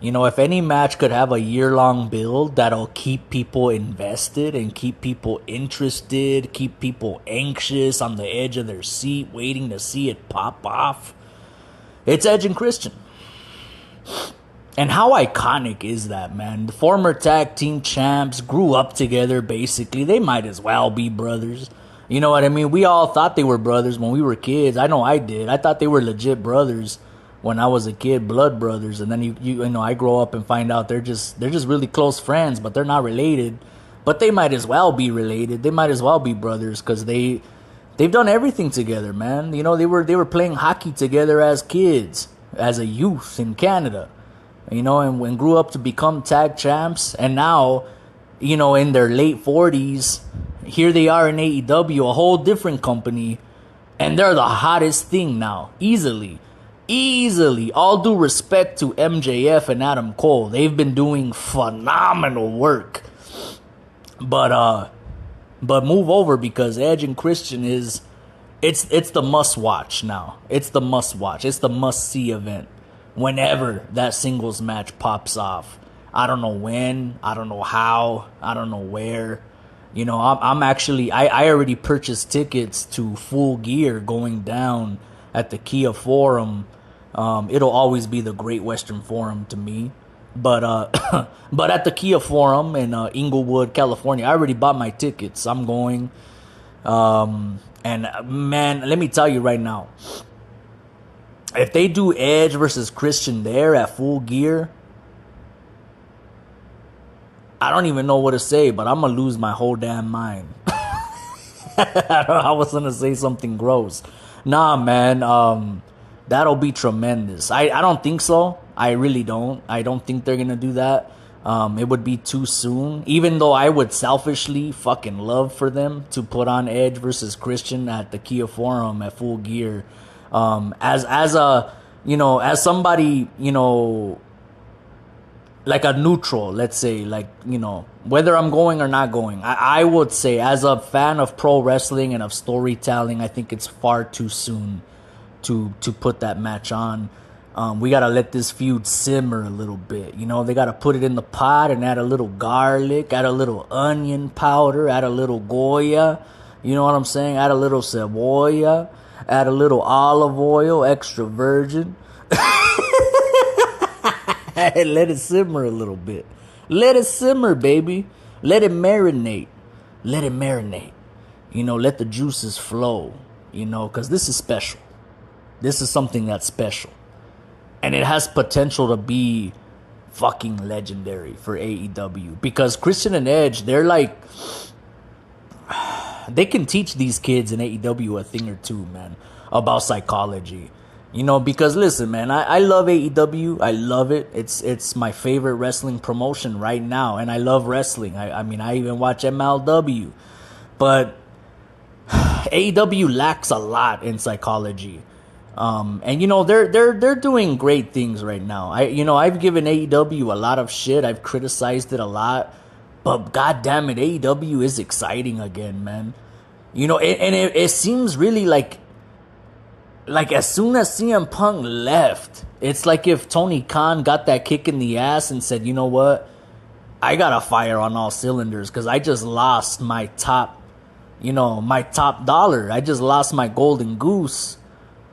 You know, if any match could have a year-long build that'll keep people invested and keep people interested, keep people anxious on the edge of their seat, waiting to see it pop off, it's Edge and Christian. And how iconic is that, man? The former tag team champs grew up together, basically. They might as well be brothers. You know what I mean? We all thought they were brothers when we were kids. I know I did. I thought they were legit brothers when I was a kid, blood brothers. And then you know, I grow up and find out they're just really close friends, but they're not related. But they might as well be related. They might as well be brothers because they've done everything together, man. You know, they were playing hockey together as kids, as a youth in Canada. You know, and grew up to become tag champs, and now, you know, in their late 40s, here they are in AEW, a whole different company, and they're the hottest thing now, easily. All due respect to MJF and Adam Cole. They've been doing phenomenal work. But move over, because Edge and Christian it's the must watch now. It's the must watch. It's the must see event whenever that singles match pops off. I don't know when, I don't know how, I don't know where. You know, I'm actually, I already purchased tickets to Full Gear going down at the Kia Forum. It'll always be the Great Western Forum to me. But but at the Kia Forum in Inglewood, California, I already bought my tickets. I'm going. And man, let me tell you right now, if they do Edge versus Christian there at Full Gear, I don't even know what to say, but I'm going to lose my whole damn mind. I was going to say something gross. Nah, man, that'll be tremendous. I don't think so. I really don't. I don't think they're going to do that. It would be too soon, even though I would selfishly fucking love for them to put on Edge versus Christian at the Kia Forum at Full Gear. As a, you know, as somebody, you know, like a neutral, let's say, like, you know, whether I'm going or not going, I would say, as a fan of pro wrestling and of storytelling, I think it's far too soon to put that match on. We gotta let this feud simmer a little bit. You know, they gotta put it in the pot and add a little garlic, add a little onion powder, add a little Goya. You know what I'm saying? Add a little cebolla, add a little olive oil, extra virgin. Let it simmer a little bit. Let it simmer, baby. Let it marinate. Let it marinate. You know, let the juices flow. You know, because this is special. This is something that's special. And it has potential to be fucking legendary for AEW. Because Christian and Edge, they're like, they can teach these kids in AEW a thing or two, man, about psychology. You know, because listen, man, I love AEW. I love it. It's my favorite wrestling promotion right now. And I love wrestling. I mean, I even watch MLW. But AEW lacks a lot in psychology. And you know, they're doing great things right now. I've given AEW a lot of shit. I've criticized it a lot. But god damn it, AEW is exciting again, man. You know, it seems really like as soon as CM Punk left, it's like if Tony Khan got that kick in the ass and said, you know what, I gotta fire on all cylinders because I just lost my top dollar. I just lost my golden goose.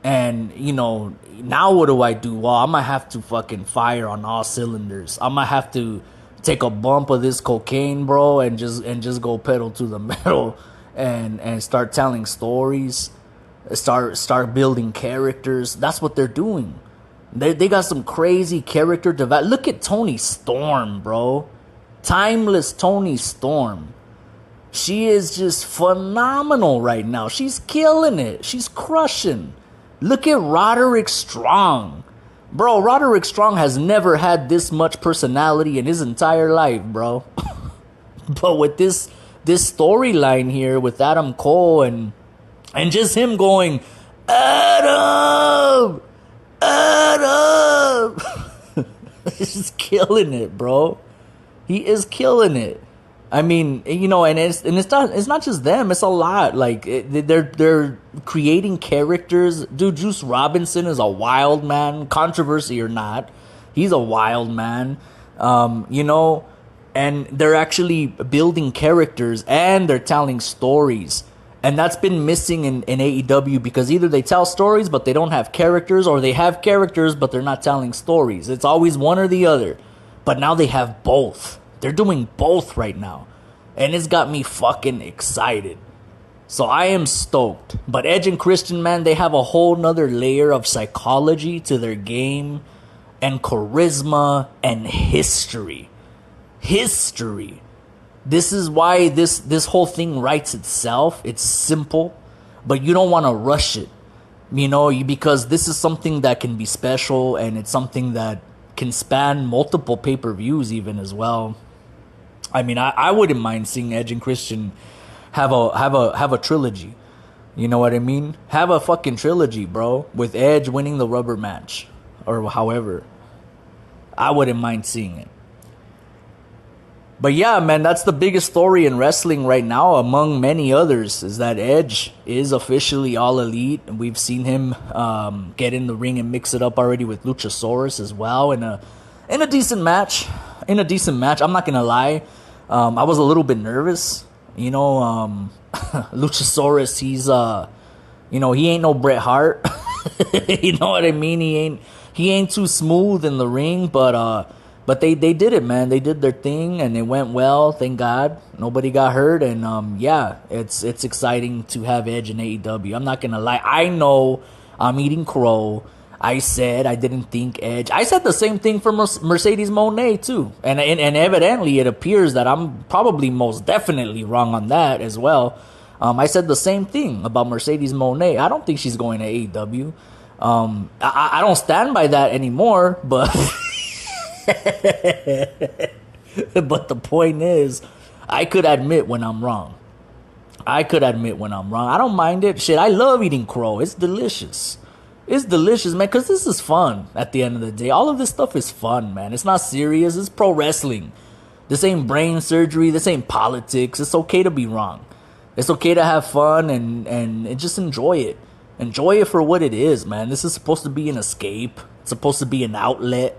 And, you know, now what do I do? Well, I'm gonna have to fucking fire on all cylinders. I'm gonna have to take a bump of this cocaine, bro, and just go pedal to the metal and start telling stories. Start building characters. That's what they're doing. They got some crazy character development. Look at Toni Storm, bro. Timeless Toni Storm. She is just phenomenal right now. She's killing it. She's crushing. Look at Roderick Strong. Bro, Roderick Strong has never had this much personality in his entire life, bro. But with this storyline here with Adam Cole and just him going, Adam! up? He's just killing it, bro. He is killing it. I mean, and it's not just them. It's a lot. Like they're creating characters. Dude, Juice Robinson is a wild man, controversy or not. He's a wild man. And they're actually building characters and they're telling stories. And that's been missing in AEW because either they tell stories but they don't have characters, or they have characters but they're not telling stories. It's always one or the other. But now they have both. They're doing both right now. And it's got me fucking excited. So I am stoked. But Edge and Christian, man, they have a whole nother layer of psychology to their game and charisma and history. History. This is why this whole thing writes itself. It's simple, but you don't want to rush it, because this is something that can be special, and it's something that can span multiple pay-per-views even as well. I mean, I wouldn't mind seeing Edge and Christian have a trilogy. You know what I mean? Have a fucking trilogy, bro, with Edge winning the rubber match or however. I wouldn't mind seeing it. But yeah, man, that's the biggest story in wrestling right now, among many others, is that Edge is officially all elite. And we've seen him get in the ring and mix it up already with Luchasaurus as well in a decent match. I'm not gonna lie, I was a little bit nervous. Luchasaurus, he's he ain't no Bret Hart. You know what I mean? He ain't too smooth in the ring, but they did it, man. They did their thing, and it went well. Thank God, nobody got hurt, and it's exciting to have Edge in AEW. I'm not gonna lie. I know I'm eating crow. I said I didn't think Edge. I said the same thing for Mercedes Moné too, and evidently it appears that I'm probably most definitely wrong on that as well. I said the same thing about Mercedes Moné. I don't think she's going to AEW. I don't stand by that anymore, but. But the point is, I could admit when I'm wrong. I don't mind it. Shit, I love eating crow. It's delicious. It's delicious, man, because this is fun at the end of the day. All of this stuff is fun, man. It's not serious. It's pro wrestling. This ain't brain surgery. This ain't politics. It's okay to be wrong. It's okay to have fun and just enjoy it. Enjoy it for what it is, man. This is supposed to be an escape. It's supposed to be an outlet.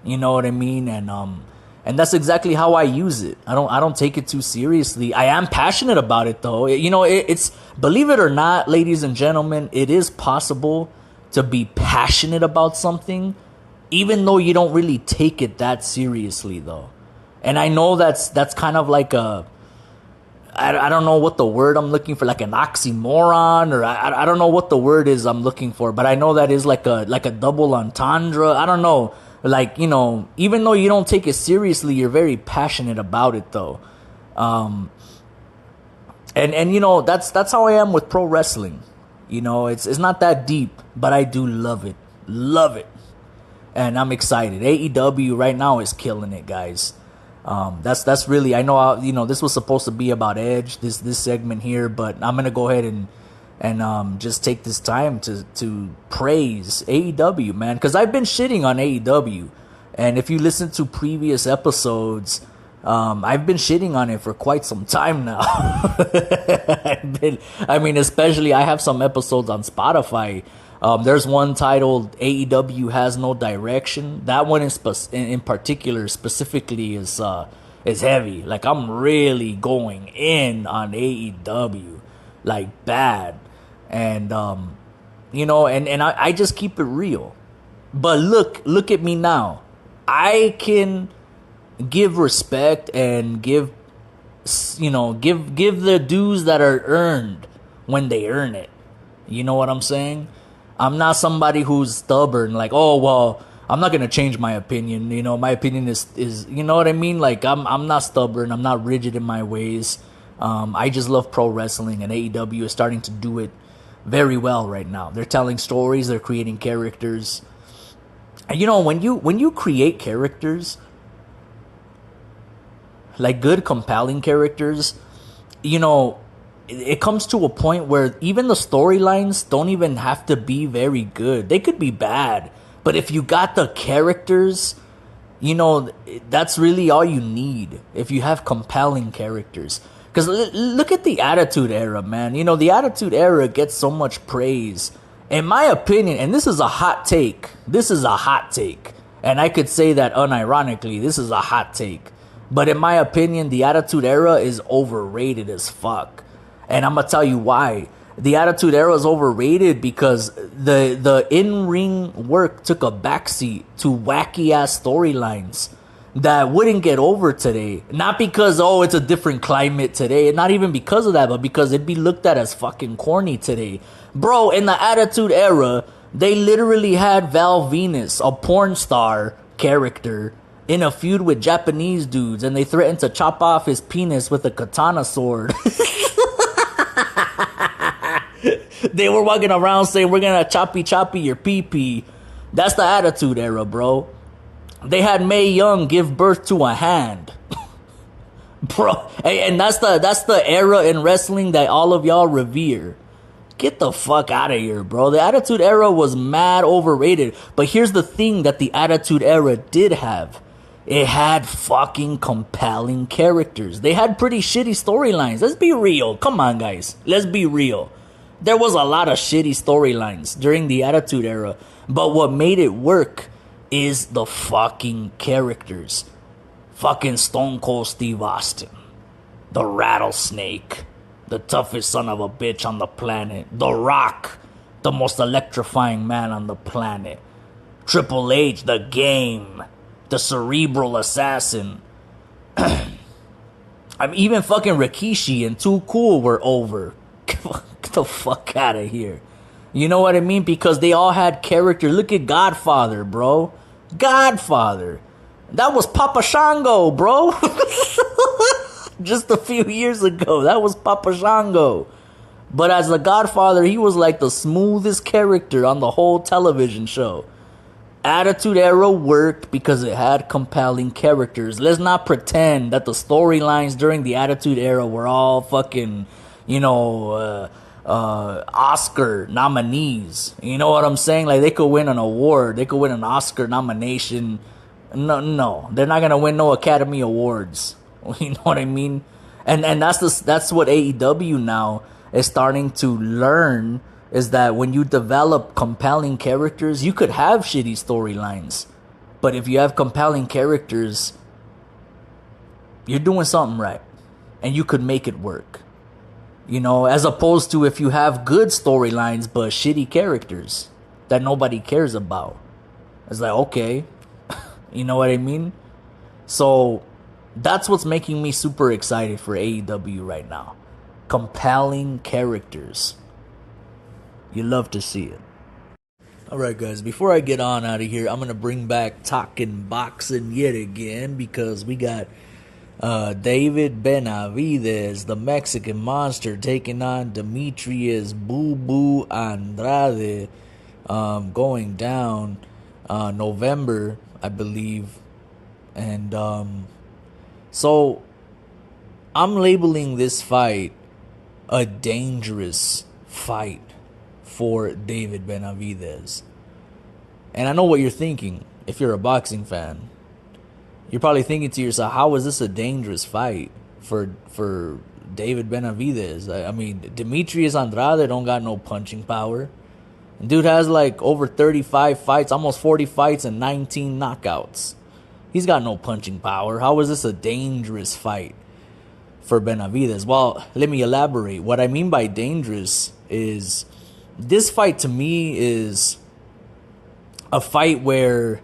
You know what I mean? And that's exactly how I use it. I don't take it too seriously. I am passionate about it though. It's believe it or not, ladies and gentlemen, it is possible to be passionate about something even though you don't really take it that seriously though. And I know that's kind of like I don't know what the word I'm looking for, like an oxymoron, or I don't know what the word is I'm looking for, but I know that is like a double entendre. I don't know. Like, even though you don't take it seriously, you're very passionate about it though. And that's how I am with pro wrestling. It's not that deep, but I do love it. Love it. And I'm excited. AEW right now is killing it, guys. That's really, I know, this was supposed to be about Edge, this segment here, but I'm going to go ahead and just take this time to praise AEW, man, because I've been shitting on AEW, and if you listen to previous episodes, I've been shitting on it for quite some time now. Especially I have some episodes on Spotify. There's one titled AEW Has No Direction. That one in particular specifically is heavy. Like, I'm really going in on AEW, like bad. And I just keep it real. But look at me now. I can give respect and give the dues that are earned when they earn it. You know what I'm saying? I'm not somebody who's stubborn, like, oh well, I'm not gonna change my opinion. My opinion is you know what I mean? Like, I'm not stubborn, I'm not rigid in my ways. I just love pro wrestling, and AEW is starting to do it very well right now. They're telling stories, they're creating characters. And when you create characters, like good, compelling characters, it comes to a point where even the storylines don't even have to be very good. They could be bad, But if you got the characters, you know, that's really all you need. If you have compelling characters. Because look at the Attitude Era, man. You know, the Attitude Era gets so much praise. In my opinion, and this is a hot take. This is a hot take. And I could say that unironically. This is a hot take. But in my opinion, the Attitude Era is overrated as fuck. And I'm going to tell you why. The Attitude Era is overrated because the in-ring work took a backseat to wacky-ass storylines that wouldn't get over today. Not because, oh, it's a different climate today. Not even because of that, but because it'd be looked at as fucking corny today. Bro, in the Attitude Era, they literally had Val Venus, a porn star character, in a feud with Japanese dudes, and they threatened to chop off his penis with a katana sword. They were walking around saying, we're gonna choppy your pee-pee. That's the Attitude Era, bro. They had Mae Young give birth to a hand. Bro, and that's the era in wrestling that all of y'all revere. Get the fuck out of here, bro. The Attitude Era was mad overrated. But here's the thing that the Attitude Era did have. It had fucking compelling characters. They had pretty shitty storylines. Let's be real. Come on, guys. Let's be real. There was a lot of shitty storylines during the Attitude Era. But what made it work is the fucking characters. Fucking Stone Cold Steve Austin. The Rattlesnake. The toughest son of a bitch on the planet. The Rock. The most electrifying man on the planet. Triple H, the Game. The Cerebral Assassin. I'm even fucking Rikishi and Too Cool were over. Get the fuck out of here. You know what I mean? Because they all had character. Look at Godfather, bro. Godfather. That was Papa Shango, bro. Just a few years ago. That was Papa Shango. But as the Godfather, he was like the smoothest character on the whole television show. Attitude Era worked because it had compelling characters. Let's not pretend that the storylines during the Attitude Era were all fucking, you know, Oscar nominees. You know what I'm saying? Like, they could win an award. They could win an Oscar nomination. No, they're not gonna win no Academy Awards. You know what I mean? And that's what AEW now is starting to learn, is that when you develop compelling characters, you could have shitty storylines, but if you have compelling characters, you're doing something right, and you could make it work. You know, as opposed to if you have good storylines but shitty characters that nobody cares about. It's like, okay, you know what I mean? So that's what's making me super excited for AEW right now. Compelling characters. You love to see it. Alright, guys, before I get on out of here, I'm going to bring back Talkin Boxin yet again, because we got David Benavidez, the Mexican Monster, taking on Demetrius Boo Boo Andrade, going down November, I believe. And so I'm labeling this fight a dangerous fight for David Benavidez. And I know what you're thinking. If you're a boxing fan, you're probably thinking to yourself, how is this a dangerous fight for David Benavidez? I mean, Demetrius Andrade don't got no punching power. Dude has like over 35 fights, almost 40 fights, and 19 knockouts. He's got no punching power. How is this a dangerous fight for Benavidez? Well, let me elaborate. What I mean by dangerous is, this fight to me is a fight where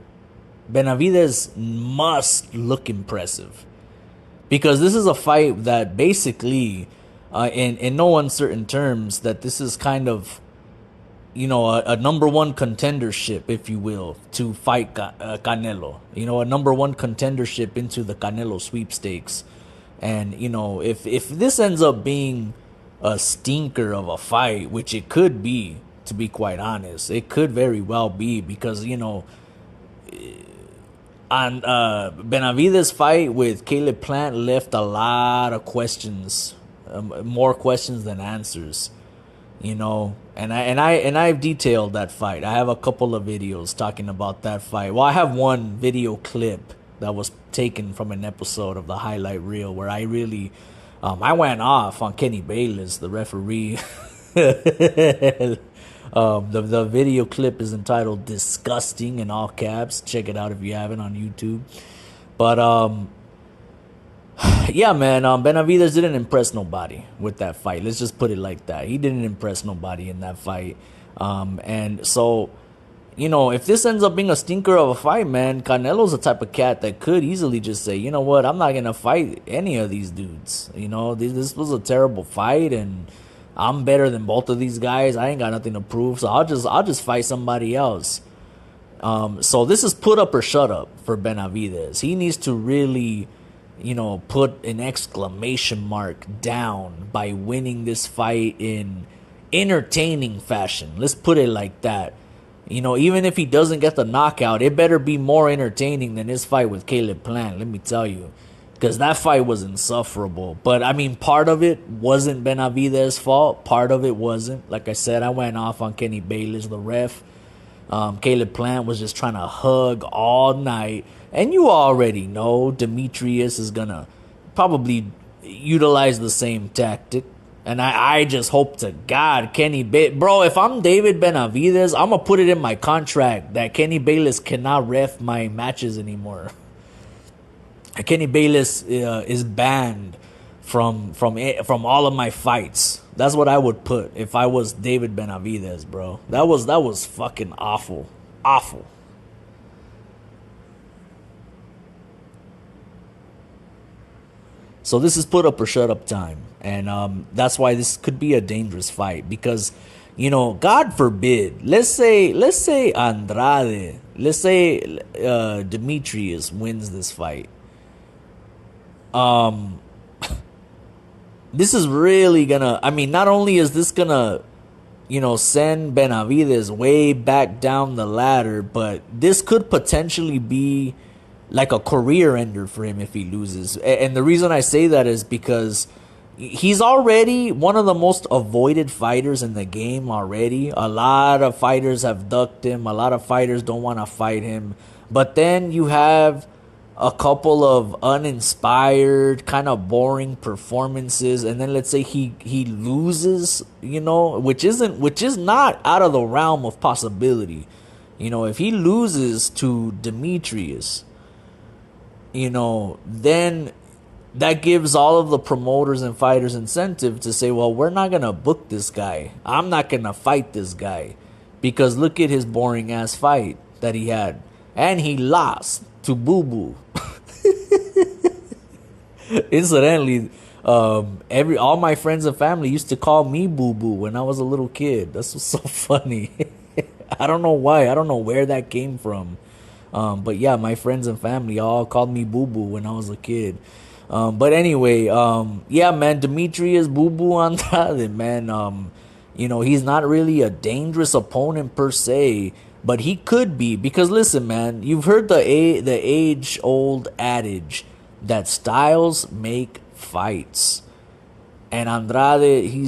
Benavidez must look impressive. Because this is a fight that basically, in no uncertain terms, that this is kind of, you know, a number one contendership, if you will, to fight Canelo. You know, a number one contendership into the Canelo sweepstakes. And, you know, if this ends up being a stinker of a fight, which it could be, to be quite honest, it could very well be, because, you know, on Benavidez' fight with Caleb Plant left a lot of questions, more questions than answers. you know. And I've detailed that fight. I have a couple of videos talking about that fight. Well, I have one video clip that was taken from an episode of the highlight reel where I really I went off on Kenny Bayless, the referee. The video clip is entitled "Disgusting" in all caps. Check it out if you haven't on YouTube. But yeah, man, Benavidez didn't impress nobody with that fight. Let's just put it like that. He didn't impress nobody in that fight. And so, you know, if this ends up being a stinker of a fight, man, Canelo's the type of cat that could easily just say, you know what, I'm not going to fight any of these dudes. You know, this was a terrible fight, and I'm better than both of these guys. I ain't got nothing to prove, so I'll just fight somebody else. So this is put up or shut up for Benavidez. He needs to really, you know, put an exclamation mark down by winning this fight in entertaining fashion. Let's put it like that. You know, even if he doesn't get the knockout, it better be more entertaining than his fight with Caleb Plant, let me tell you. Because that fight was insufferable. But, I mean, part of it wasn't Benavidez's fault. Part of it wasn't. Like I said, I went off on Kenny Bayless, the ref. Caleb Plant was just trying to hug all night. And you already know Demetrius is going to probably utilize the same tactic. And I just hope to God Bro, if I'm David Benavidez, I'm going to put it in my contract that Kenny Bayless cannot ref my matches anymore. Kenny Bayless is banned from all of my fights. That's what I would put if I was David Benavidez, bro. That was fucking awful. Awful. So this is put up or shut up time. And that's why this could be a dangerous fight. Because, you know, God forbid, let's say Andrade, let's say Demetrius wins this fight. This is really gonna, I mean, not only is this gonna, you know, send Benavidez way back down the ladder, but this could potentially be like a career ender for him if he loses. And the reason I say that is because he's already one of the most avoided fighters in the game already. A lot of fighters have ducked him. A lot of fighters don't want to fight him. But then you have a couple of uninspired, kind of boring performances, and then let's say he loses, you know, which is not out of the realm of possibility. You know, if he loses to Demetrius, you know, then that gives all of the promoters and fighters incentive to say, well, we're not going to book this guy. I'm not going to fight this guy because look at his boring ass fight that he had. And he lost to Boo Boo. Incidentally, all my friends and family used to call me Boo Boo when I was a little kid. That's what's so funny. I don't know why. I don't know where that came from. But yeah, my friends and family all called me Boo Boo when I was a kid. But anyway, yeah, man, Demetrius Boo Boo Andrade, man. You know, he's not really a dangerous opponent per se, but he could be, because listen, man, you've heard the age-old adage that styles make fights, and Andrade, he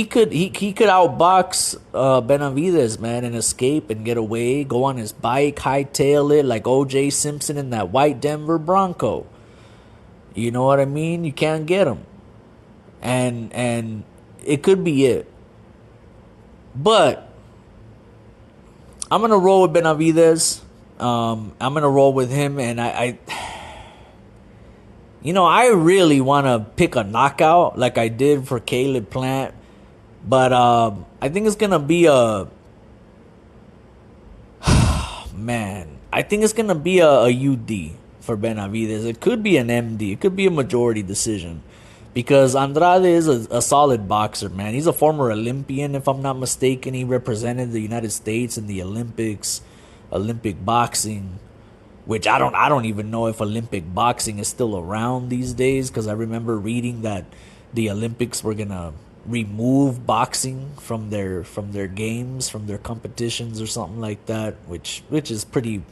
could outbox Benavidez, man, and escape and get away, go on his bike, hightail it like O.J. Simpson in that white Denver Bronco. You know what I mean? You can't get him, and it could be it, but I'm going to roll with Benavidez. I'm going to roll with him. And I really want to pick a knockout like I did for Caleb Plant. But I think it's going to be a UD for Benavidez. It could be an MD. It could be a majority decision. Because Andrade is a solid boxer, man. He's a former Olympian, if I'm not mistaken. He represented the United States in the Olympics, Olympic boxing, which I don't even know if Olympic boxing is still around these days, because I remember reading that the Olympics were gonna remove boxing from their games, from their competitions or something like that, which is pretty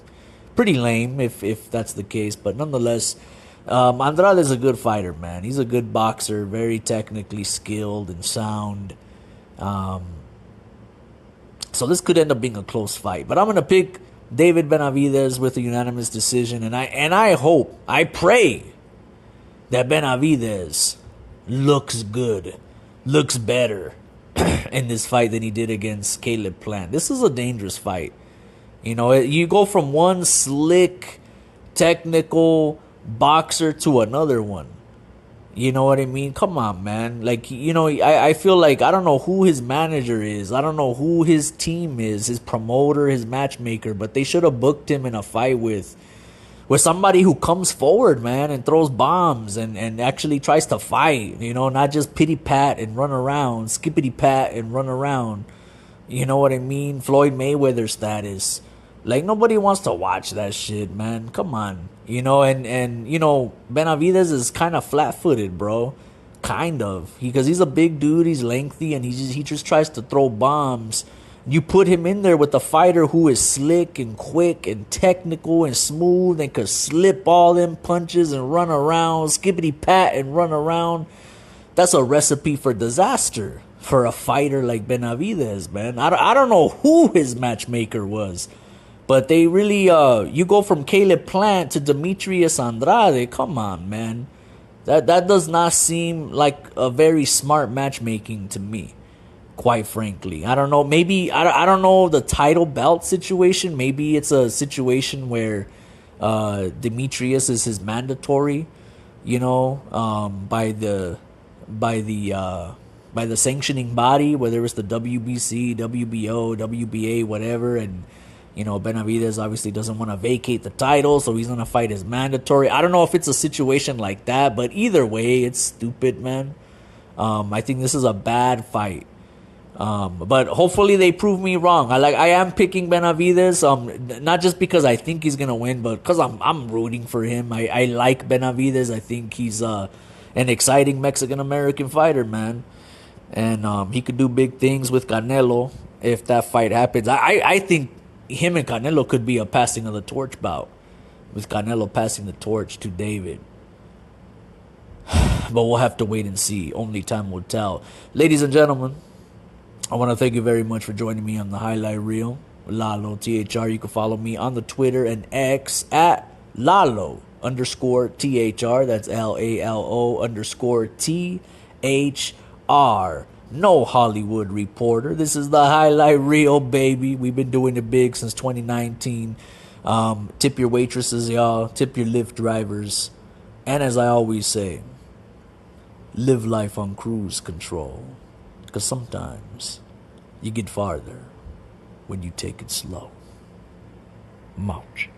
lame if that's the case. But nonetheless, Andrade is a good fighter, man. He's a good boxer, very technically skilled and sound. So this could end up being a close fight. But I'm gonna pick David Benavidez with a unanimous decision, and I hope, I pray that Benavidez looks good, looks better in this fight than he did against Caleb Plant. This is a dangerous fight. You know, you go from one slick, technical boxer to another one. You know what I mean? Come on, man. Like, you know, I feel like I don't know who his manager is. I don't know who his team is, his promoter, his matchmaker, but they should have booked him in a fight with somebody who comes forward, man, and throws bombs and actually tries to fight, you know, not just pity pat and run around, skippity pat and run around. You know what I mean? Floyd Mayweather status. Like, nobody wants to watch that shit, man. Come on. You know, and you know, Benavidez is kind of flat-footed, bro. Kind of. Because he's a big dude, he's lengthy, and he just tries to throw bombs. You put him in there with a fighter who is slick and quick and technical and smooth and could slip all them punches and run around, skippity pat and run around. That's a recipe for disaster for a fighter like Benavidez, man. I don't know who his matchmaker was, but they really, you go from Caleb Plant to Demetrius Andrade. Come on, man. That does not seem like a very smart matchmaking to me, quite frankly. I don't know. Maybe, I don't know the title belt situation. Maybe it's a situation where Demetrius is his mandatory, you know, by the sanctioning body, whether it's the WBC, WBO, WBA, whatever, and you know, Benavidez obviously doesn't want to vacate the title, so he's going to fight as mandatory. I don't know if it's a situation like that, but either way, it's stupid, man. I think this is a bad fight. But hopefully they prove me wrong. I am picking Benavidez, not just because I think he's going to win, but because I'm rooting for him. I like Benavidez. I think he's an exciting Mexican-American fighter, man. And he could do big things with Canelo if that fight happens. I think him and Canelo could be a passing of the torch bout, with Canelo passing the torch to David. But we'll have to wait and see. Only time will tell. Ladies and gentlemen, I want to thank you very much for joining me on the highlight reel. Lalo THR. You can follow me on the Twitter and X at Lalo_THR. That's LALO_THR. No Hollywood reporter. This is the highlight reel, baby. We've been doing it big since 2019. Tip your waitresses, y'all. Tip your Lyft drivers. And as I always say, live life on cruise control. Because sometimes you get farther when you take it slow. Mouch.